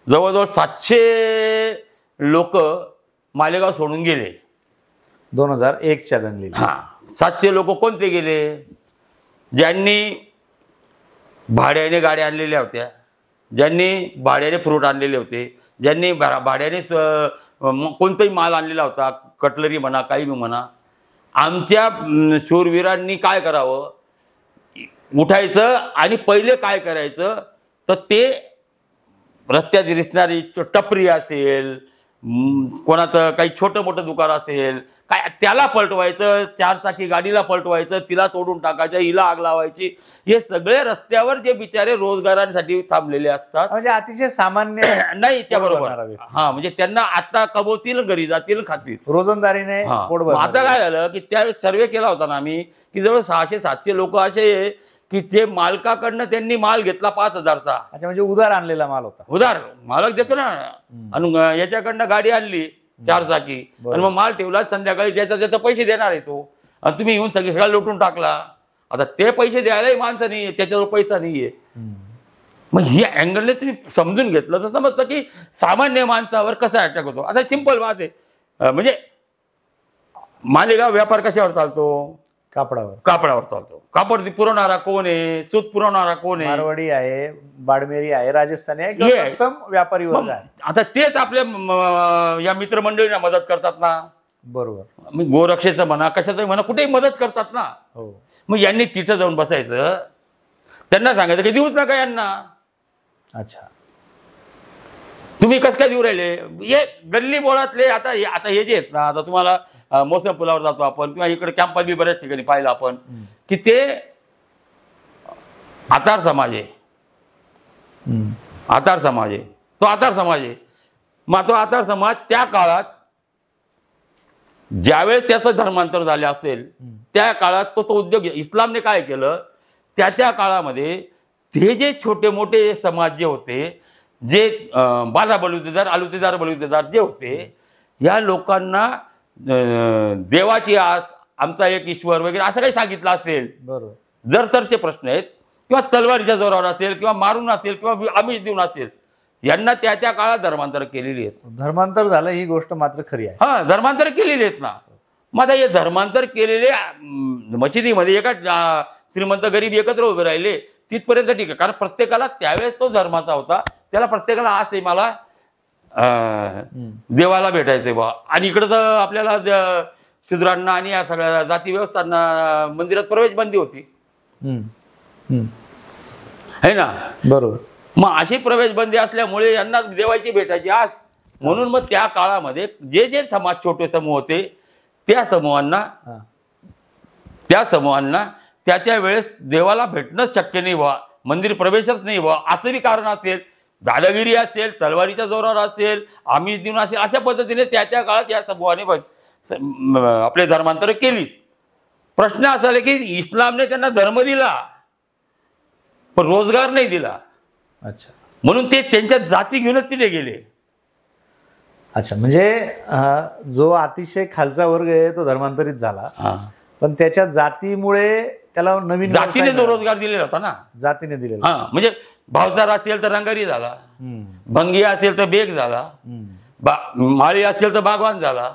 जवळजवळ 700 लोक मालेगाव सोडून गेले. 2001च्या दंगलीत. हा, 700 लोक कोणते गेले? ज्यांनी भाड्याने गाड्या आणलेल्या होत्या, ज्यांनी भाड्याने फ्रूट आणलेले होते, ज्यांनी भाड्याने कोणताही माल आणलेला होता, कटलरी म्हणा, काही म्हणा. आमच्या शूरवीरांनी काय करावं? उठायचं आणि पहिले काय करायचं तर ते रस्त्यात दिसणारी टपरी असेल, कोणाचं काही छोटं मोठं दुकान असेल काय, त्याला पलटवायचं, 4 चाकी गाडीला पलटवायचं, तिला तोडून टाकायचं, हिला आग लावायची. हे सगळे रस्त्यावर जे बिचारे रोजगारांसाठी थांबलेले असतात, म्हणजे अतिशय सामान्य नाही त्याबरोबर. हा, म्हणजे त्यांना आता कमवतील, घरी जातील, खातील, रोजंदारीने पोट भरणार. आता काय झालं की त्यावेळेस सर्वे केला होता ना आम्ही की जवळ 600-700 लोक असे की ते मालकाकडनं त्यांनी माल घेतला 5,000चा. अच्छा, म्हणजे उधार आणलेला माल होता. उधार मालक देतो ना, आणि याच्याकडनं गाडी आणली 4 चाकी आणि मग माल ठेवला, संध्याकाळी ज्याचा पैसे देणार आहे तो, आणि तुम्ही येऊन सगळा लुटून टाकला. आता ते पैसे द्यायलाही माणसं नाहीये, त्याच्याजवळ पैसा नाहीये. मग ही अँगलने तुम्ही समजून घेतलं तर समजतं की सामान्य माणसावर कसा अटॅक होतो. आता सिंपल बात आहे, म्हणजे मालेगाव व्यापार कशावर चालतो? कापडावर चालतो. कापड पुरवणारा कोण आहे? सूत पुरवणारा कोण आहे? मारवाडी आहे, बाडमेरी आहे, राजस्थानी आहे, व्यापारी वर्ग आहे. आता तेच आपल्या या मित्रमंडळींना मदत करतात ना. बरोबर. मी गोरक्षेचं म्हणा, कशाचं म्हणा, कुठेही मदत करतात ना. मग यांनी तिथं जाऊन बसायचं, त्यांना सांगायचं की देऊच नका यांना. अच्छा, तुम्ही कसं काय देऊ राहिले? हे गल्ली बोळातले आता हे जे आहेत ना, आता तुम्हाला मोसम पुलावर जातो आपण किंवा इकडे कॅम्पात बी बऱ्याच ठिकाणी पाहिलं आपण की ते आतार समाज आहे. आतार समाज आहे, तो आतार समाज आहे. मग तो आतार समाज त्या काळात ज्यावेळेस त्याचं धर्मांतर झाले असेल त्या काळात तो उद्योग, इस्लामने काय केलं त्या काळामध्ये ते जे छोटे मोठे समाज जे होते, जे बाला बलुतेदार, आलुतेदार बलुतेदार जे होते, या लोकांना देवाची आस, आमचा एक ईश्वर वगैरे असं काही सांगितलं असेल, जर तर ते प्रश्न आहेत, किंवा तलवारीच्या जोरावर असेल, किंवा मारून असेल, किंवा आमिष देऊन असेल, यांना त्या त्या काळात धर्मांतर केलेली आहेत. धर्मांतर झालं ही गोष्ट मात्र खरी आहे. हा, धर्मांतर केलेली आहेत ना. मग आता हे धर्मांतर केलेले मशिदीमध्ये एका श्रीमंत गरीब एकत्र उभे राहिले तिथपर्यंत ठीक आहे, कारण प्रत्येकाला त्यावेळेस तो धर्माचा होता, त्याला प्रत्येकाला आज आहे मला देवाला भेटायचंय बा. आणि इकडं तर आपल्याला शूद्रांना आणि या सगळ्या जाती व्यवस्थांना मंदिरात प्रवेश बंदी होती, है ना. बरोबर. मग अशी प्रवेश बंदी असल्यामुळे यांना देवाची भेटायची आज. म्हणून मग त्या काळामध्ये जे जे समाज छोटे समूह होते त्या समूहांना त्याच्या वेळेस देवाला भेटणंच शक्य नाही व्हा, मंदिर प्रवेशच नाही व्हा, असं बी कारण असेल, दादागिरी असेल, तलवारीच्या जोरावर असेल, आमिष देऊन असेल, अशा पद्धतीने त्या काळात या समूहाने आपले धर्मांतर केली. प्रश्न असा आहे की इस्लामने त्यांना धर्म दिला पण रोजगार नाही दिला. अच्छा. म्हणून ते त्यांच्या जाती घेऊनच तिथे गेले. अच्छा, म्हणजे जो अतिशय खालचा वर्ग आहे तो धर्मांतरित झाला, पण त्याच्या जातीमुळे त्याला नवीन जातीने जो रोजगार दिलेला होता ना, जातीने दिलेला. हा, म्हणजे भावसार असेल तर रंगारी झाला, भंगी असेल तर बेग झाला, माळी असेल तर बागवान झाला,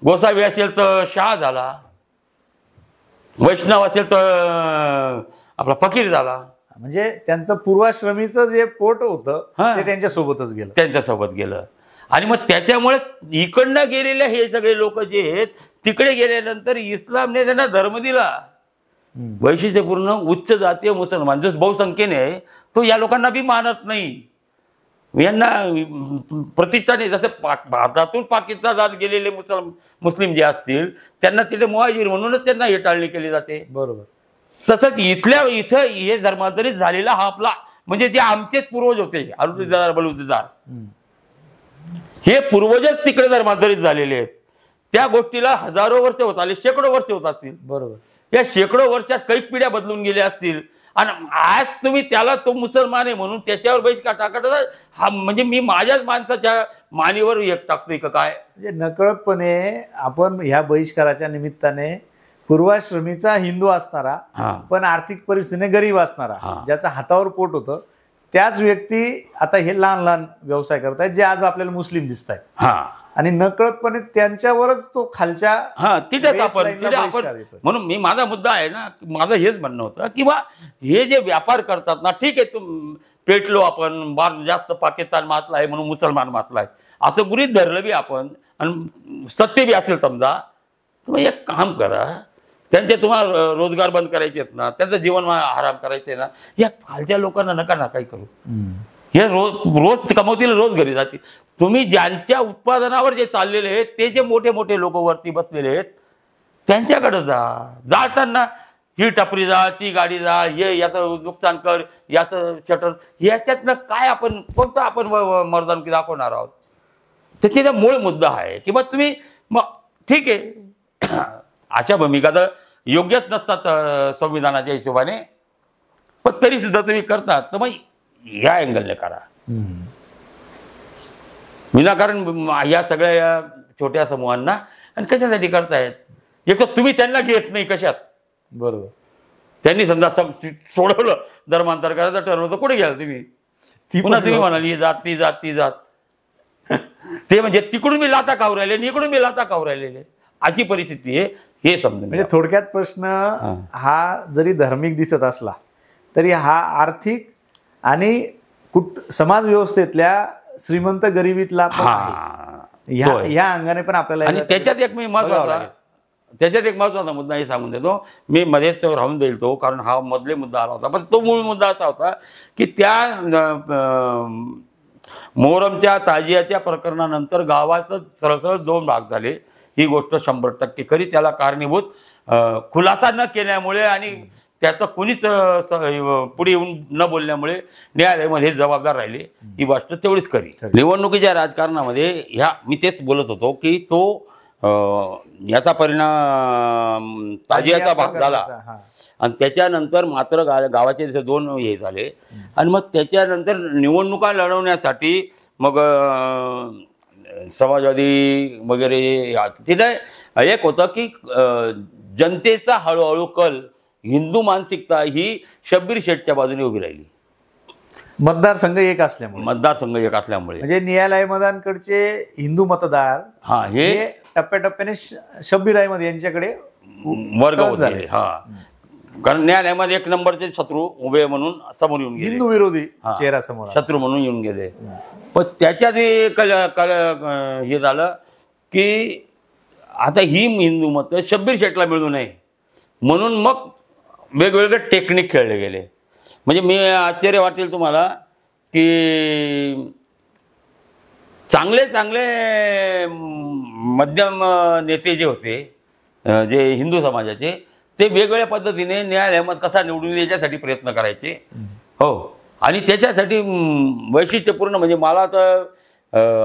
गोसावी असेल तर शाह झाला, वैष्णव असेल तर आपला फकीर झाला. म्हणजे त्यांचं पूर्वाश्रमीचं जे पोट होतं ते त्यांच्यासोबत गेलं. आणि मग त्याच्यामुळे इकडनं गेलेले हे सगळे लोक जे आहेत तिकडे गेल्यानंतर इस्लामने त्यांना धर्म दिला. वैशिष्ट्यपूर्ण उच्च जातीय मुसलमान जो बहुसंख्येने आहे तो या लोकांना बी मानत नाही. यांना प्रतिष्ठा नाही. जसं भारतातून पाकिस्तानात गेलेले मुस्लिम जे असतील त्यांना तिथे मुहाजिर म्हणूनच त्यांना हे टाळणी केली जाते. बरोबर. तसंच इथं हे धर्मांतरित झालेला हा आपला म्हणजे जे आमचेच पूर्वज होते अरुणदार बलुतेदार हे पूर्वजच तिकडे धर्मांतरित झालेले आहेत. त्या गोष्टीला हजारो वर्ष होत आले, शेकडो वर्ष होत असतील. बरोबर. या शेकडो वर्षात काही पिढ्या बदलून गेल्या असतील आणि आज तुम्ही त्याला तो मुसलमान आहे म्हणून त्याच्यावर बहिष्कार टाकत हा म्हणजे मी माझ्याच माणसाच्या मानेवर एक टाकतोय का काय. म्हणजे नकळतपणे आपण ह्या बहिष्काराच्या निमित्ताने पूर्वाश्रमीचा हिंदू असणारा पण आर्थिक परिस्थितीने गरीब असणारा ज्याचा हातावर पोट होतं त्याच व्यक्ती आता हे लहान लहान व्यवसाय करतायत जे आज आपल्याला मुस्लिम दिसत आहेत आणि नकळतपणे त्यांच्यावरच तो खालच्या तिथेच आपण म्हणून मी माझा मुद्दा आहे ना, माझं हेच म्हणणं होतं की बा हे जे व्यापार करतात ना, ठीक आहे तुम पेटलो आपण बार जास्त पाकिस्तान मातला आहे म्हणून मुसलमान मातला आहे असं गृहीत धरलं बी आपण आणि सत्य बी असेल समजा, तुम्ही एक काम करा, त्यांचे तुम्हाला रोजगार बंद करायचे आहेत ना, त्यांचं जीवन आराम करायचे ना, या खालच्या लोकांना नका ना काही करू. हे रोज कमवतील, रोज घरी जातील. तुम्ही ज्यांच्या उत्पादनावर जे चाललेले आहेत ते जे मोठे मोठे लोक वरती बसलेले आहेत त्यांच्याकडे जाताना ही टपरी जा, ती गाडी जा, हे याचं नुकसान कर, याचं शटर, याच्यातनं काय आपण कोणतं आपण मर्दानकी दाखवणार आहोत. त्याचा मूळ मुद्दा आहे की मग तुम्ही मग ठीक आहे अशा भूमिका तर योग्यच नसतात संविधानाच्या हिशोबाने, पण तरी सुद्धा तुम्ही करतात तर मग या अँगलने करा. विनाकारण या सगळ्या या छोट्या समूहांना आणि कशासाठी करतायत. एक तर तुम्ही त्यांना घेत नाही कशात. बरोबर. त्यांनी समजा सोडवलं धर्मांतर करायचं ठरवलं, कुठे घ्याल तुम्ही. पुन्हा तुम्ही म्हणाल ही जात ती जात ती जात, ते म्हणजे तिकडून मी लाता खाऊ राहिले आणि इकडून मी लाता खाऊ राहिलेले अशी परिस्थिती आहे. हे समजून म्हणजे थोडक्यात प्रश्न हा जरी धार्मिक दिसत असला तरी हा आर्थिक आणि समाज व्यवस्थेतल्या श्रीमंत गरिबीतला या अंगाने पण आपल्याला. आणि त्याच्यात एक महत्वाचा मुद्दा हे सांगून देतो मी, मध्येच राहून देईल तो, कारण हा मधले मुद्दा आला होता, पण तो मूळ मुद्दा असा होता की त्या मोहरमच्या ताजियाच्या प्रकरणानंतर गावाचं सरळ 2 भाग झाले. ही गोष्ट 100% खरी. त्याला कारणीभूत खुलासा न केल्यामुळे आणि त्याचं कुणीच पुढे येऊन न बोलल्यामुळे न्यायालयामध्ये जबाबदार राहिले. ही गोष्ट तेवढीच खरी. निवडणुकीच्या राजकारणामध्ये मी तेच बोलत होतो की तो याचा परिणाम ताजियाचा भाग झाला आणि त्याच्यानंतर मात्र गावाचे जसे 2 हे झाले आणि मग त्याच्यानंतर निवडणुका लढवण्यासाठी मग समाजवादी वगैरे तिथे एक होतं की जनतेचा हळूहळू कल, हिंदू मानसिकता ही शब्बीर शेठच्या बाजूने उभी राहिली. मतदारसंघ एक असल्यामुळे, मतदारसंघ एक असल्यामुळे म्हणजे न्यायालय मैदानकडचे हिंदू मतदार हा हे हे टप्प्याटप्प्याने शब्बीर अहमद यांच्याकडे वर्ग टर्न होत झाले. गेले. हा कारण न्यायालयामध्ये एक नंबरचे शत्रू उभे म्हणून समोर येऊन गेले, हिंदू विरोधी हा. चेहरा समोर आला. शत्रू म्हणून येऊन गेले. पण त्याच्यात हे झालं की आता ही हिंदू मतं शब्बीर शेठला मिळू नये म्हणून मग वेगवेगळे टेक्निक खेळले गेले. म्हणजे मी आश्चर्य वाटेल तुम्हाला की चांगले चांगले मध्यम नेते जे होते जे हिंदू समाजाचे, ते वेगवेगळ्या पद्धतीने न्यायालयामध्ये कसा निवडून याच्यासाठी प्रयत्न करायचे. हो, आणि त्याच्यासाठी वैशिष्ट्यपूर्ण म्हणजे मला तर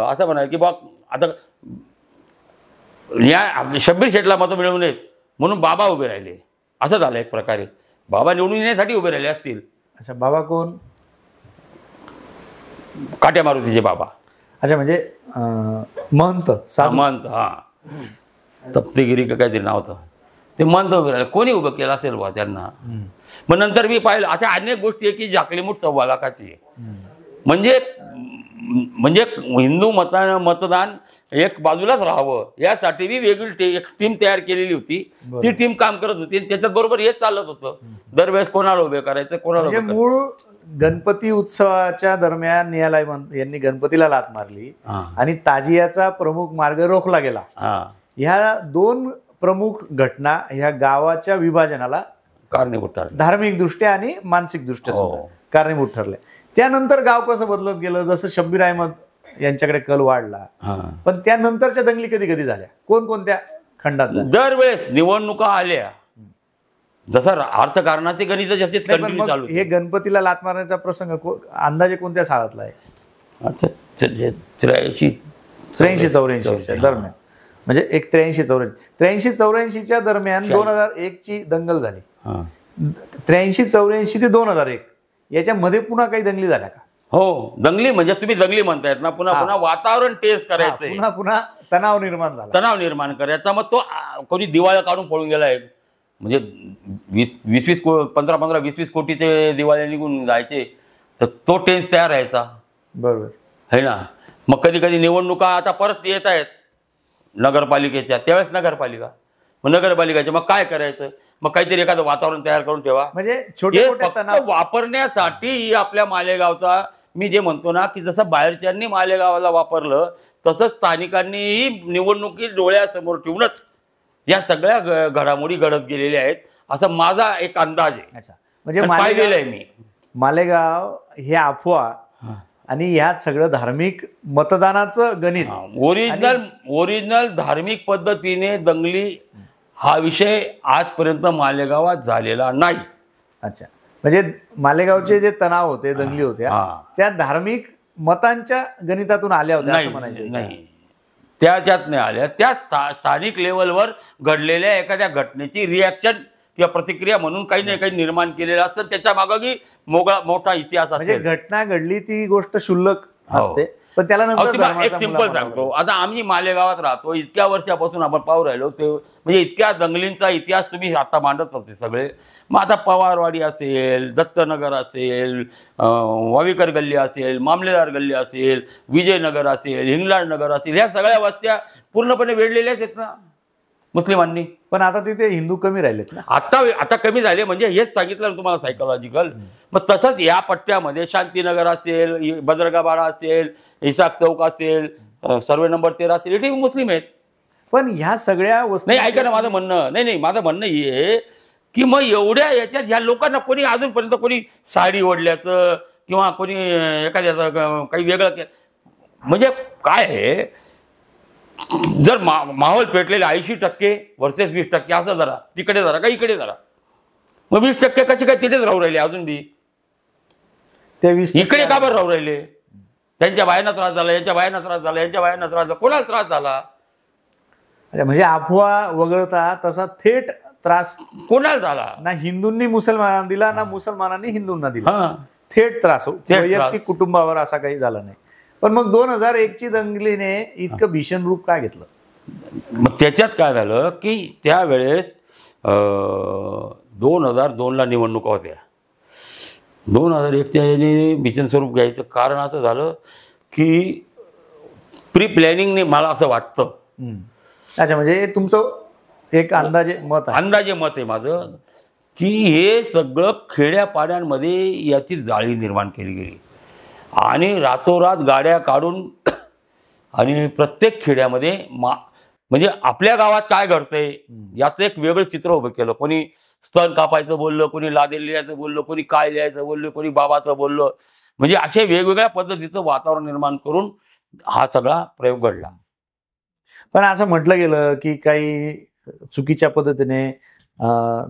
असं म्हणायचं की बा आता शब्बीर शेठला मतं मिळवू नयेत म्हणून बाबा उभे राहिले. असं झालं एक प्रकारे, बाबा निवडून येण्यासाठी उभे राहिले असतील. अच्छा, बाबा कोण? काट्या मारुतीचे बाबा. अच्छा, म्हणजे महंत साधू. महंत, हा तप्तगिरी का काहीतरी नाव होतं, ते महंत उभे राहिले. कोणी उभं केलं असेल बा त्यांना. मग नंतर मी पाहिलं अशा अनेक गोष्टी आहे की जाकलीमूठ 1.25 लाखाची. म्हणजे हिंदू मतदान एक बाजूलाच राहावं यासाठी मी वेगळी एक टीम तयार केलेली होती. ती टीम काम करत होती आणि त्याच्यात बरोबर हेच चालत होतं. दरवेळेस कोणाला उभे करायचं, कोणाला म्हणजे मूळ गणपती उत्सवाच्या दरम्यान न्यायालय यांनी गणपतीला लाथ मारली आणि ताजियाचा प्रमुख मार्ग रोखला गेला. ह्या दोन प्रमुख घटना ह्या गावाच्या विभाजनाला कारणीभूत ठरल्या, धार्मिक दृष्ट्या आणि मानसिक दृष्ट्या सुद्धा कारणीभूत ठरल्या. त्यानंतर गाव कसं बदलत गेलं, जसं शब्बीर अहमद यांच्याकडे कल वाढला. पण त्यानंतरच्या दंगली कधी कधी झाल्या, कोणकोणत्या खंडात झाल्या? दरवेळेस निवडणुका आल्या जसं अर्थकारणाचे गणित जास्तीत चालू. हे गणपतीला लाथ मारण्याचा प्रसंग अंदाजे कोणत्या सालातला आहे? 83-84च्या दरम्यान, म्हणजे एक 83-84च्या दरम्यान 2001 ची दंगल झाली. 83-84 ते 2001 याच्यामध्ये पुन्हा काही दंगली झाल्या का? हो, दंगली म्हणजे तुम्ही दंगली म्हणतायत ना, पुन्हा पुन्हा वातावरण टेस्ट करायचंय, पुन्हा पुन्हा तणाव निर्माण झाला, तणाव निर्माण करायचा. मग तो कोणी दिवाळ्या काढून पळून गेलाय, म्हणजे 15-20 कोटीचे दिवाळे निघून जायचे, तर तो टेन्स तयार राहायचा. बरोबर है ना. मग कधी कधी निवडणुका आता परत येत आहेत नगरपालिकेच्या, त्यावेळेस नगरपालिका, मग नगरपालिकाच्या मग काय करायचं, मग काहीतरी एखादं वातावरण तयार करून ठेवा. म्हणजे छोटे वापरण्यासाठी आपल्या मालेगावचा मी जे म्हणतो ना की जसं बाहेरच्यांनी मालेगावाला वापरलं तसंच स्थानिकांनीही निवडणुकी डोळ्यासमोर ठेवूनच या सगळ्या घडामोडी घडत गेलेल्या आहेत, असा माझा एक अंदाज आहे. अच्छा, म्हणजे पाहिलेलं आहे मी. मालेगाव हे अफवा आणि ह्यात सगळं धार्मिक मतदानाचं गणित, ओरिजिनल धार्मिक पद्धतीने दंगली हा विषय आजपर्यंत मालेगावात झालेला नाही. अच्छा, म्हणजे मालेगावचे जे तणाव होते, दंगली होत्या, त्या धार्मिक मतांच्या गणितातून आल्या होत्या असं म्हणायचं नाही, त्याच्यात नाही आल्या. त्या स्थानिक लेवलवर घडलेल्या एखाद्या घटनेची रिॲक्शन किंवा प्रतिक्रिया म्हणून काही ना काही निर्माण केलेलं असतं, त्याच्या मागे मोठा इतिहास असतो. म्हणजे घटना घडली ती गोष्ट क्षुल्लक असते, पण त्याला नंतर एक सिंपल सांगतो. आता आम्ही मालेगावात राहतो, इतक्या वर्षापासून आपण पाहू राहिलो, ते म्हणजे इतक्या दंगलींचा इतिहास तुम्ही आता मांडत होते सगळे. मग आता पवारवाडी असेल, दत्तनगर असेल, वावीकर गल्ली असेल, मामलेदार गल्ली असेल, विजयनगर असेल, हिंगलाज नगर असेल, ह्या सगळ्या वस्त्या पूर्णपणे वेढलेल्याच आहेत ना मुस्लिमांनी. पण आता तिथे हिंदू कमी राहिलेत ना. आता कमी झाले, म्हणजे हेच सांगितलं तुम्हाला सायकोलॉजिकल. मग तसंच या पट्ट्यामध्ये शांतीनगर असेल, बदरगाबाडा असेल, इसाक चौक असेल, सर्वे नंबर 13 असेल, इथे मुस्लिम आहेत. पण ह्या सगळ्या वस्तू नाही, ऐका ना माझं म्हणणं, नाही माझं म्हणणं हे की मग एवढ्या याच्यात ह्या लोकांना कोणी अजूनपर्यंत कोणी साडी ओढल्याचं किंवा कोणी एखाद्याचं काही वेगळं म्हणजे काय आहे, जर माहोल पेटलेले 80% वर्सेस 20% असं जरा तिकडे जरा का इकडे जरा, मग 20% कसे काय तिथेच राहू राहिले अजून बी, ते 20% इकडे का बरं राहू राहिले? त्यांच्या बायांना त्रास झाला, यांच्या बायांना त्रास झाला, यांच्या बायांना त्रास झाला, कोणाला त्रास झाला? म्हणजे अफवा वगळता तसा थेट त्रास कोणाला झाला? ना हिंदूंनी मुसलमानांना दिला, ना मुसलमानांनी हिंदूंना दिला. थेट त्रास वैयक्तिक कुटुंबावर असा काही झाला नाही. पण मग 2001 ची दंगलीने इतकं भीषण रूप काय घेतलं? मग त्याच्यात काय झालं की त्यावेळेस 2002ला निवडणुका होत्या. 2001च्या याने भीषण स्वरूप घ्यायचं कारण असं झालं की प्री प्लॅनिंगने मला असं वाटतं, अच्छा, म्हणजे तुमचं एक अंदाजे मत आहे. अंदाजे मत आहे माझं, की हे सगळं खेड्यापाड्यांमध्ये याची जाळी निर्माण केली गेली आणि रातोरात गाड्या काढून आणि प्रत्येक खेड्यामध्ये म्हणजे आपल्या गावात काय घडतंय याचं एक वेगळं चित्र उभं केलं. कोणी स्तन कापायचं बोललं, कोणी लादेल लिहायचं बोललं, कोणी काय लिहायचं बोललं, कोणी बाबाचं बोललं. म्हणजे अशा वेगवेगळ्या पद्धतीचं वातावरण निर्माण करून हा सगळा प्रयोग घडला. पण असं म्हटलं गेलं की काही चुकीच्या पद्धतीने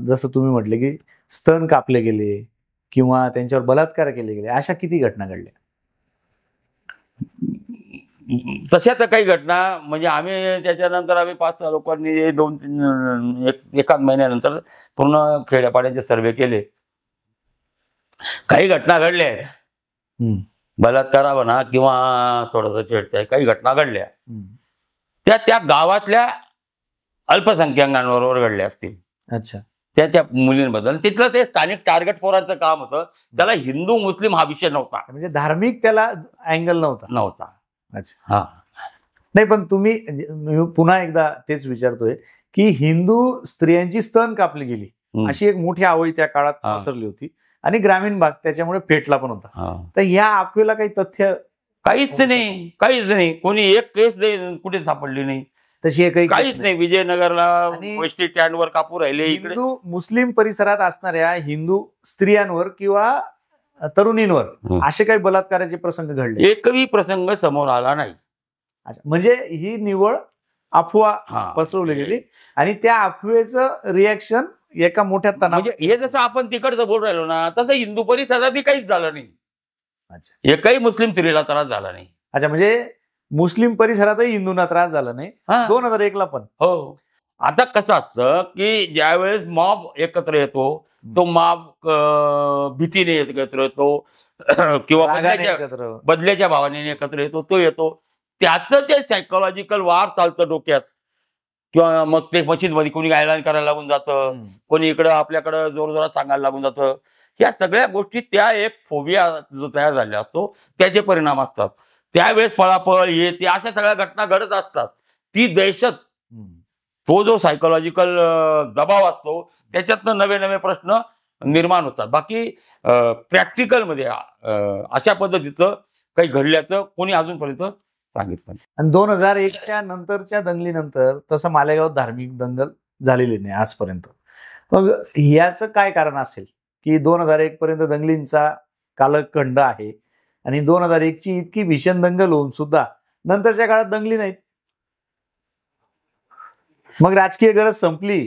जसं तुम्ही म्हटले की स्तन कापले गेले किंवा त्यांच्यावर बलात्कार केले गेले, अशा किती घटना घडल्या? तशा तर काही घटना म्हणजे आम्ही त्याच्यानंतर आम्ही 5-6 लोकांनी 2-3 एकाच महिन्यानंतर पूर्ण खेड्यापाड्याचे सर्वे केले. काही घटना घडल्या आहेत, बलात्कारा म्हणा किंवा थोडंसं छेडछाड, काही घटना घडल्या त्या गावातल्या अल्पसंख्याकांबरोबर घडल्या असतील. अच्छा, त्या मुलींबद्दल. तिथलं ते स्थानिक टार्गेट पोरांचं काम होतं. त्याला हिंदू मुस्लिम हा विषय नव्हता. म्हणजे धार्मिक त्याला अँगल नव्हता. अच्छा, हा, नाही, पण तुम्ही मी पुन्हा एकदा तेच विचारतोय की हिंदू स्त्रियांची स्तन कापली गेली अशी एक मोठी आवळी त्या काळात पसरली होती आणि ग्रामीण भाग त्याच्यामुळे पेटला पण होता. तर या अफवेला काही तथ्य? काहीच नाही. कोणी एक केस कुठे सापडली नाही, तशी एकही काहीच नाही. विजयनगरला वेस्टी स्टँडवर कापू राहिले. इकडे हिंदू मुस्लिम परिसरात असणाऱ्या हिंदू स्त्रियांवर किंवा तरुणींवर असे काही बलात्काराचे प्रसंग घडले? एकही प्रसंग समोर आला नाही. अच्छा, म्हणजे ही निव्वळ अफवा पसरवली गेली आणि त्या अफवेचं रिॲक्शन एका मोठ्या तणाव. म्हणजे हे जसं आपण तिकडचं बोल राहिलो ना, तसं हिंदू परिसरातही काहीच झालं नाही. अच्छा, एकही मुस्लिम स्त्रीला त्रास झाला नाही. अच्छा, म्हणजे मुस्लिम परिसरातही हिंदूंना त्रास झाला नाही 2001ला पण? हो. आता कसं असतं की ज्यावेळेस मॉब एकत्र येतो, तो मॉब भीतीने एकत्र येतो किंवा बदल्याच्या भावनेने एकत्र येतो, तो येतो. त्याचं ते सायकोलॉजिकल वार चालतं डोक्यात, किंवा मग ते मशीनमध्ये कोणी गायलान करायला लागून जातं, कोणी इकडं आपल्याकडं जोरजोरात सांगायला लागून जातं. या सगळ्या गोष्टी त्या एक फोबिया जो तयार झाला असतो त्याचे परिणाम असतात. त्यावेळेस पळापळ हे ते अशा सगळ्या घटना घडत असतात. ती दहशत, तो जो सायकोलॉजिकल दबाव असतो त्याच्यातनं नवे नवे प्रश्न निर्माण होतात. बाकी प्रॅक्टिकलमध्ये अशा पद्धतीचं काही घडल्याचं कोणी अजूनपर्यंत सांगितलं नाही. आणि 2001च्या नंतरच्या दंगलीनंतर तसं मालेगावात धार्मिक दंगल झालेली नाही आजपर्यंत. मग याचं काय कारण असेल की 2001 पर्यंत दंगलींचा कालखंड आहे आणि 2001ची इतकी भीषण दंगल होऊन सुद्धा नंतरच्या काळात दंगली नाहीत? मग राजकीय गरज संपली?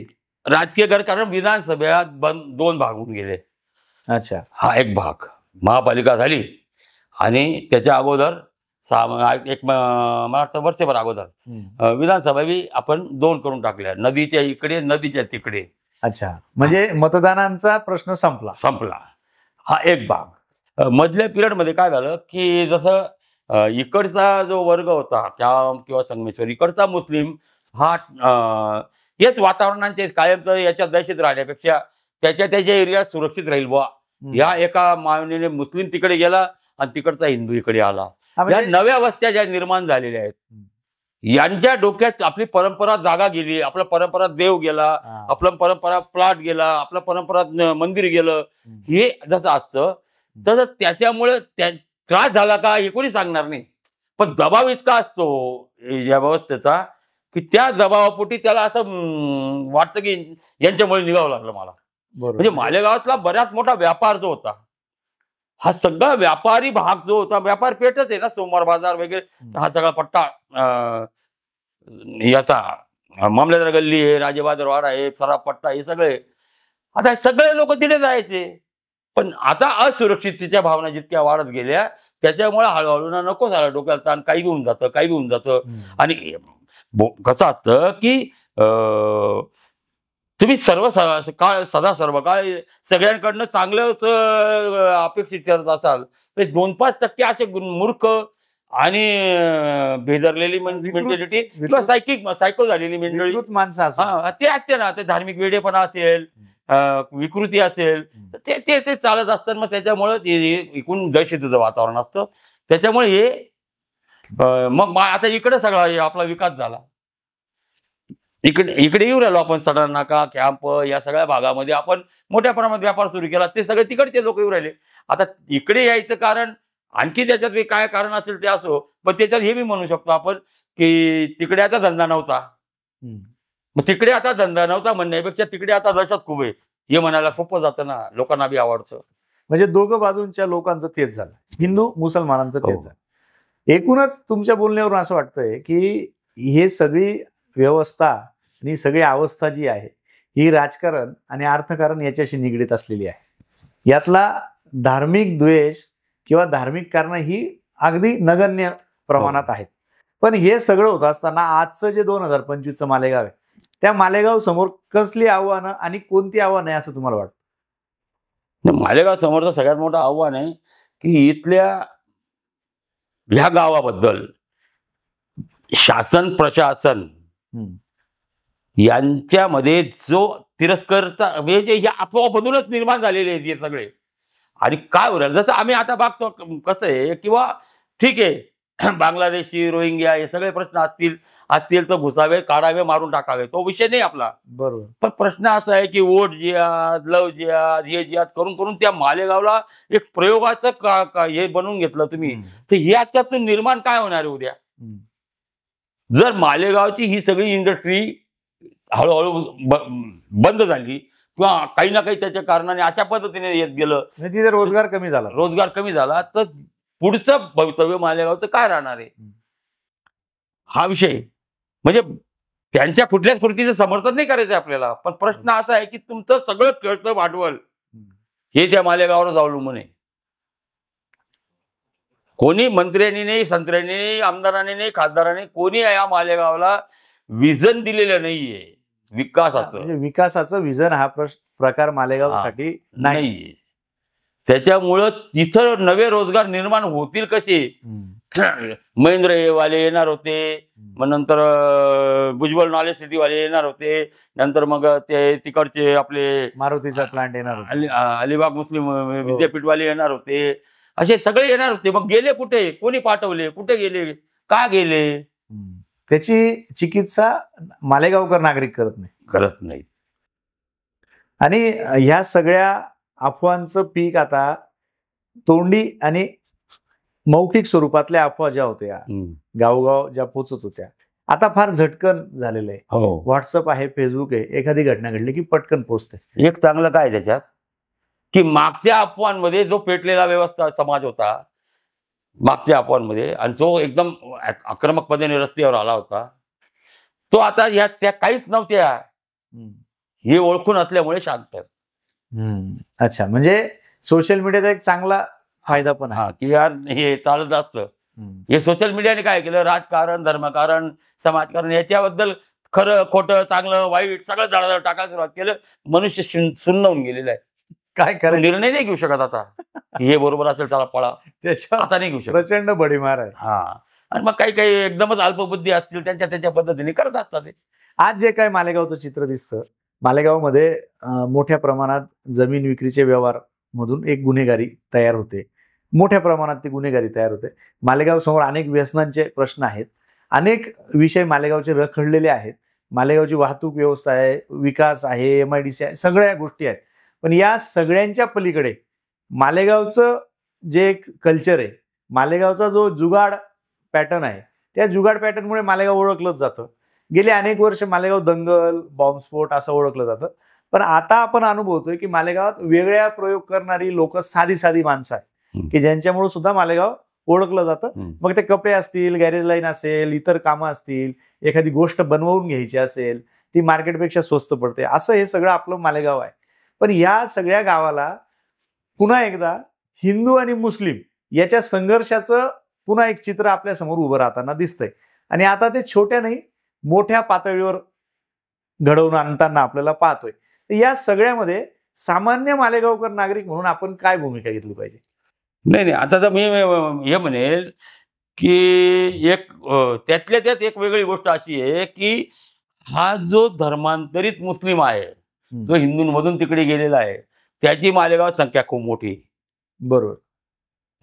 राजकीय गरज, कारण विधानसभेत 2 भाग होऊन गेले. अच्छा, हा एक भाग महापालिका झाली आणि त्याच्या अगोदर मला वाटतं वर्षभर अगोदर विधानसभा आपण 2 करून टाकल्या, नदीच्या इकडे नदीच्या तिकडे. अच्छा, म्हणजे मतदानांचा प्रश्न संपला. हा एक भाग. मधल्या पिरियडमध्ये काय झालं की जसं इकडचा जो वर्ग होता किंवा संगमेश्वर, इकडचा मुस्लिम हा हेच वातावरणांचे कायम याच्या दहशत राहण्यापेक्षा त्याच्या एरियात सुरक्षित राहील बुवा, या एका मागणीने मुस्लिम तिकडे गेला आणि तिकडचा हिंदू इकडे आला. या नव्या वस्त्या ज्या निर्माण झालेल्या आहेत यांच्या डोक्यात आपली परंपरा जागा गेली, आपला परंपरा देव गेला, आपला परंपरा प्लॉट गेला, आपला परंपरा मंदिर गेलं. हे जसं असतं तसं त्याच्यामुळे त्रास झाला का हे कोणी सांगणार नाही, पण दबाव इतका असतो या व्यवस्थेचा की त्या दबावापोटी त्याला असं वाटतं की यांच्यामुळे निघावं लागलं मला. म्हणजे मालेगावातला बऱ्याच मोठा व्यापार जो होता, हा सगळा व्यापारी भाग जो होता, व्यापार पेठच आहे ना, सोमवार बाजार वगैरे, हा सगळा पट्टा याचा मामलेदार गल्ली आहे, राजेबहादूर वाडा आहे, सराफ पट्टा, हे सगळे. आता सगळे लोक तिथे जायचे. पण आता असुरक्षिततेच्या भावना जितक्या वाढत गेल्या त्याच्यामुळे हळूहळू ना नको झालं डोक्याला ताण, काही घेऊन जातं. आणि कसं असतं की तुम्ही सदा सर्व काळ सगळ्यांकडनं चांगलंच अपेक्षित करत असाल तर 2-5% असे मूर्ख आणि भेदरलेली मेंटॅलिटी किंवा सायको झालेली मेंटॅलिटी माणसं ते असते ना, ते धार्मिक वेडेपणा असेल विकृती असेल तर ते ते ते चालत असतात. मग त्याच्यामुळं ते एकूण दहशतीचं वातावरण असतं. त्याच्यामुळे हे आता इकडे सगळा हे आपला विकास झाला. इकडे इकडे येऊ राहिलो आपण. सडा नाका, कॅम्प या सगळ्या भागामध्ये आपण मोठ्या प्रमाणात व्यापार सुरू केला. ते सगळे तिकडचे लोक येऊ राहिले. आता इकडे यायचं कारण आणखी त्याच्यात काय कारण असेल ते असो, पण त्याच्यात हे मी म्हणू शकतो आपण की तिकडे आता धंदा नव्हता. मग तिकडे आता धंदा नव्हता म्हणण्यापेक्षा तिकडे आता दहशत खूप आहे हे म्हणायला सोपं जातं ना, लोकांना बी आवडतं. म्हणजे दोघं बाजूंच्या लोकांचं तेच झालं, हिंदू मुसलमानांचं तेच झालं. एकूणच तुमच्या बोलण्यावरून असं वाटतंय की हे सगळी व्यवस्था आणि सगळी अवस्था जी आहे ही राजकारण आणि अर्थकारण याच्याशी निगडीत असलेली आहे. यातला धार्मिक द्वेष किंवा धार्मिक कारण ही अगदी नगण्य प्रमाणात आहेत. पण हे सगळं होत असताना आजचं जे 2025चं मालेगाव आहे त्या मालेगाव समोर कसली आव्हानं आणि कोणती आव्हानं आहे असं तुम्हाला वाटतं? मालेगाव समोरचं सगळ्यात मोठं आव्हान आहे की इथल्या ह्या गावाबद्दल शासन प्रशासन यांच्यामध्ये जो तिरस्कारचा म्हणजे या अफवामधूनच निर्माण झालेले आहेत हे सगळे. आणि काय होईल जसं आम्ही आता बघतो कसं आहे किंवा ठीक आहे बांगलादेशी रोहिंग्या हे सगळे प्रश्न असतील तर घुसावे, काढावे, मारून टाकावे, तो विषय नाही आपला. बरोबर. पण प्रश्न असा आहे की वोट जिहाद, लव जिहाद, हे जिहाद करून करून त्या मालेगावला एक प्रयोगाचं हे बनवून घेतलं तुम्ही. तर याच्यातून निर्माण काय होणार आहे उद्या? जर मालेगावची ही सगळी इंडस्ट्री हळूहळू बंद झाली किंवा काही ना काही त्याच्या कारणाने अशा पद्धतीने येत गेलं, तिथे रोजगार कमी झाला तर पुढचं भवितव्य मालेगावचं काय राहणार आहे हा विषय. म्हणजे त्यांच्या कुठल्याच कृतीचं समर्थन नाही करायचं आपल्याला. पण प्रश्न असा आहे की तुमचं सगळं खेळतं भांडवल हे त्या मालेगाववर अवलंबून आहे. कोणी मंत्र्यांनी नाही, संत्र्यांनी नाही, आमदारांनी नाही, खासदारांनी कोणी या मालेगावला विजन दिलेलं नाहीये विकासाचं. म्हणजे विकासाचं विजन हा प्रकार मालेगावसाठी नाहीये. त्याच्यामुळं तिथं नवे रोजगार निर्माण होतील कसे? महेंद्र वाले येणार होते, मग नंतर भुजबळ नॉलेज सिटी वाले येणार होते, नंतर मग ते तिकडचे आपले मारुतीचा प्लांट येणार होते, अलिबाग मुस्लिम विद्यापीठवाले येणार होते, असे सगळे येणार होते. मग गेले कुठे? कोणी पाठवले? कुठे गेले? का गेले? त्याची चिकित्सा मालेगावकर नागरिक करत नाही. आणि ह्या सगळ्या अफवांचं पीक आता तोंडी आणि मौखिक स्वरूपातल्या अफवा ज्या होत्या गावोगाव ज्या पोचत होत्या आता फार झटकन झालेलं आहे. व्हॉट्सअप आहे, फेसबुक आहे, एखादी घटना घडली की पटकन पोचते. एक चांगलं काय त्याच्यात की मागच्या अफवांमध्ये जो पेटलेला व्यवस्था समाज होता मागच्या अफवांमध्ये आणि जो एकदम आक्रमक पद्धतीने रस्त्यावर आला होता तो आता या त्या काहीच नव्हत्या हे ओळखून असल्यामुळे शांत आहे. अच्छा, म्हणजे सोशल मीडियाचा एक चांगला फायदा पण आहे की यार हे चालत असतं. हे सोशल मीडियाने काय केलं, राजकारण, धर्मकारण, समाजकारण याच्याबद्दल खरं खोटं, चांगलं वाईट सगळं जळजळ टाकायला सुरुवात केलं. मनुष्य सुन्न होऊन गेलेलं आहे. काय करायचं निर्णय नाही घेऊ शकत आता की हे बरोबर असेल चला पळा, त्याच्या आता नाही घेऊ शकत. प्रचंड बडीमार आहे. आणि मग काही काही एकदमच अल्पबुद्धी असतील त्यांच्या पद्धतीने करत असतात. आज जे काय मालेगावचं चित्र दिसतं, मालेगावमध्ये मोठ्या प्रमाणात जमीन विक्रीचे व्यवहार मधून एक गुन्हेगारी तयार होते. मोठ्या प्रमाणात ती गुन्हेगारी तयार होते. मालेगाव समोर अनेक व्यसनांचे प्रश्न आहेत, अनेक विषय मालेगावचे रखडलेले आहेत. मालेगावची वाहतूक व्यवस्था आहे, विकास आहे, MIDC आहे, सगळ्या गोष्टी आहेत. पण या सगळ्यांच्या पलीकडे मालेगावचं जे एक कल्चर आहे, मालेगावचा जो जुगाड पॅटर्न आहे, त्या जुगाड पॅटर्नमुळे मालेगाव ओळखलंच जातं. गेले अनेक वर्ष मालेगाव दंगल, बॉम्बस्फोट असं ओळखलं जातं. पण आता आपण अनुभवतोय की मालेगावात वेगळ्या प्रयोग करणारी लोक, साधी माणसं आहेत की ज्यांच्यामुळे सुद्धा मालेगाव ओळखलं जातं. मग ते कपडे असतील, गॅरेज लाईन असेल, इतर कामं असतील, एखादी गोष्ट बनवून घ्यायची असेल ती मार्केटपेक्षा स्वस्त पडते, असं हे सगळं आपलं मालेगाव आहे. पण या सगळ्या गावाला पुन्हा एकदा हिंदू आणि मुस्लिम याच्या संघर्षाचं पुन्हा एक चित्र आपल्या समोर उभं राहताना दिसतंय. आणि आता ते छोट्या नाही मोठ्या पातळीवर घडवून आणताना आपल्याला पाहतोय. तर या सगळ्यामध्ये सामान्य मालेगावकर नागरिक म्हणून आपण काय भूमिका घेतली पाहिजे? नाही आता तर मी हे म्हणेल की एक त्यातल्या त्यात एक वेगळी गोष्ट अशी आहे की हा जो धर्मांतरित मुस्लिम आहे जो हिंदूंमधून तिकडे गेलेला आहे त्याची मालेगावात संख्या खूप मोठी आहे. बरोबर.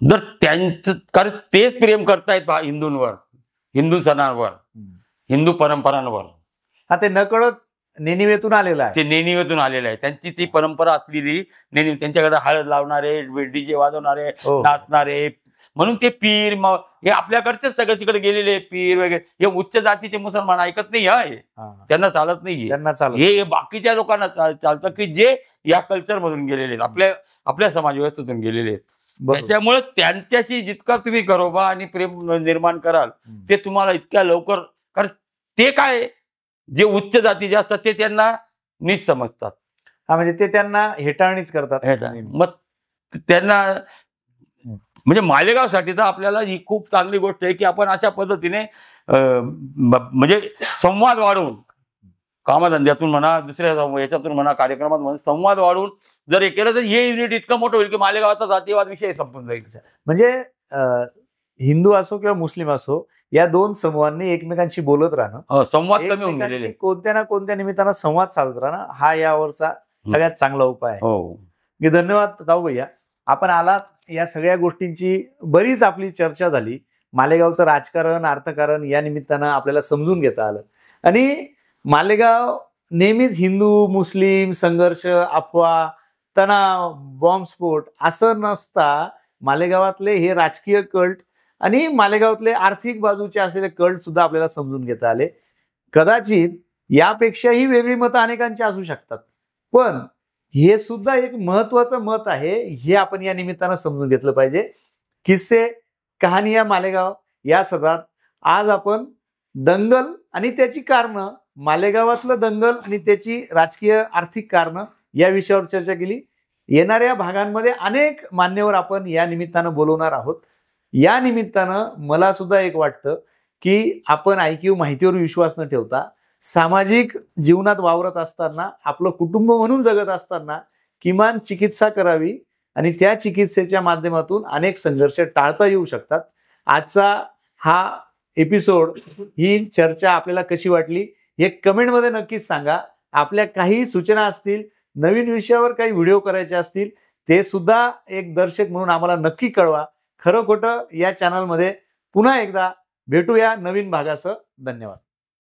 जर त्यांचं कारण तेच प्रेम करतायत हिंदूंवर, हिंदू सणांवर, हिंदू परंपरांवर. हा, ते नकळत नेनिवेतून आलेलं आहे. ते नेनिवेतून आलेलं आहे. त्यांची ती परंपरा असलेली नेनिवे, त्यांच्याकडे हळद लावणारे, डीजे वाजवणारे, हो. नाचणारे, म्हणून ते पीर हे आपल्याकडचेच सगळे तिकडे गेलेले पीर वगैरे. हे उच्च जातीचे मुसलमान ऐकत नाही आहे, हा. त्यांना चालत नाहीये. त्यांना चालत हे बाकीच्या लोकांना चालतं की जे या कल्चर मधून गेलेले आहेत, आपल्या समाज व्यवस्थेतून गेलेले आहेत. बरोबर. त्याच्यामुळे त्यांच्याशी जितका तुम्ही घरोबा आणि प्रेम निर्माण कराल ते तुम्हाला इतक्या लवकर, कारण ते काय जे उच्च जातीचे असतात ते त्यांना नीच समजतात. हा, म्हणजे ते त्यांना हेटाळणीच करतात. मग त्यांना म्हणजे मालेगावसाठी तर आपल्याला ही खूप चांगली गोष्ट आहे की आपण अशा पद्धतीने म्हणजे संवाद वाढवून, कामधंद्यातून म्हणा, दुसऱ्या याच्यातून म्हणा, कार्यक्रमात म्हणा, संवाद वाढवून जर हे केलं तर हे युनिट इतकं मोठं होईल की मालेगावाचा जातीयवाद विषय संपून जाईल. म्हणजे हिंदू असो किंवा मुस्लिम असो, या दोन समूहांनी एकमेकांशी बोलत राहणं, संवाद कमी होऊन एकमेकांशी गेलेले. कोणत्या ना कोणत्या निमित्तानं संवाद साधत राहणं, हा यावरचा सगळ्यात चांगला उपाय आहे. हो, धन्यवाद ताऊ भैया, आपण आलात. या सगळ्या गोष्टींची बरीच आपली चर्चा झाली. मालेगावचं राजकारण, अर्थकारण या निमित्तानं आपल्याला समजून घेता आलं. आणि मालेगाव नेहमीच हिंदू मुस्लिम संघर्ष, अफवा, तणाव, बॉम्बस्फोट असं नसता मालेगावातले हे राजकीय कल्ट आणि मालेगावातले आर्थिक बाजूचे असलेले कल्ट सुद्धा आपल्याला समजून घेता आले. कदाचित यापेक्षाही वेगळी मतं अनेकांची असू शकतात, पण हे सुद्धा एक महत्वाचं मत आहे, हे आपण या निमित्तानं समजून घेतलं पाहिजे. किस्से कहानिया मालेगाव या सत्रात आज आपण दंगल आणि त्याची कारणं, मालेगावातलं दंगल आणि त्याची राजकीय आर्थिक कारणं या विषयावर चर्चा केली. येणाऱ्या भागांमध्ये अनेक मान्यवर आपण या निमित्तानं बोलवणार आहोत. या निमित्तानं मला सुद्धा एक वाटतं की आपण IQ माहितीवर विश्वास न ठेवता सामाजिक जीवनात वावरत असताना, आपलं कुटुंब म्हणून जगत असताना किमान चिकित्सा करावी आणि त्या चिकित्सेच्या माध्यमातून अनेक संघर्ष टाळता येऊ शकतात. आजचा हा एपिसोड, ही चर्चा आपल्याला कशी वाटली हे कमेंटमध्ये नक्कीच सांगा. आपल्या काही सूचना असतील, नवीन विषयावर काही व्हिडिओ करायचे असतील, ते सुद्धा एक दर्शक म्हणून आम्हाला नक्की कळवा. खरं खोटं या चॅनलमध्ये पुन्हा एकदा भेटूया नवीन भागासह. धन्यवाद.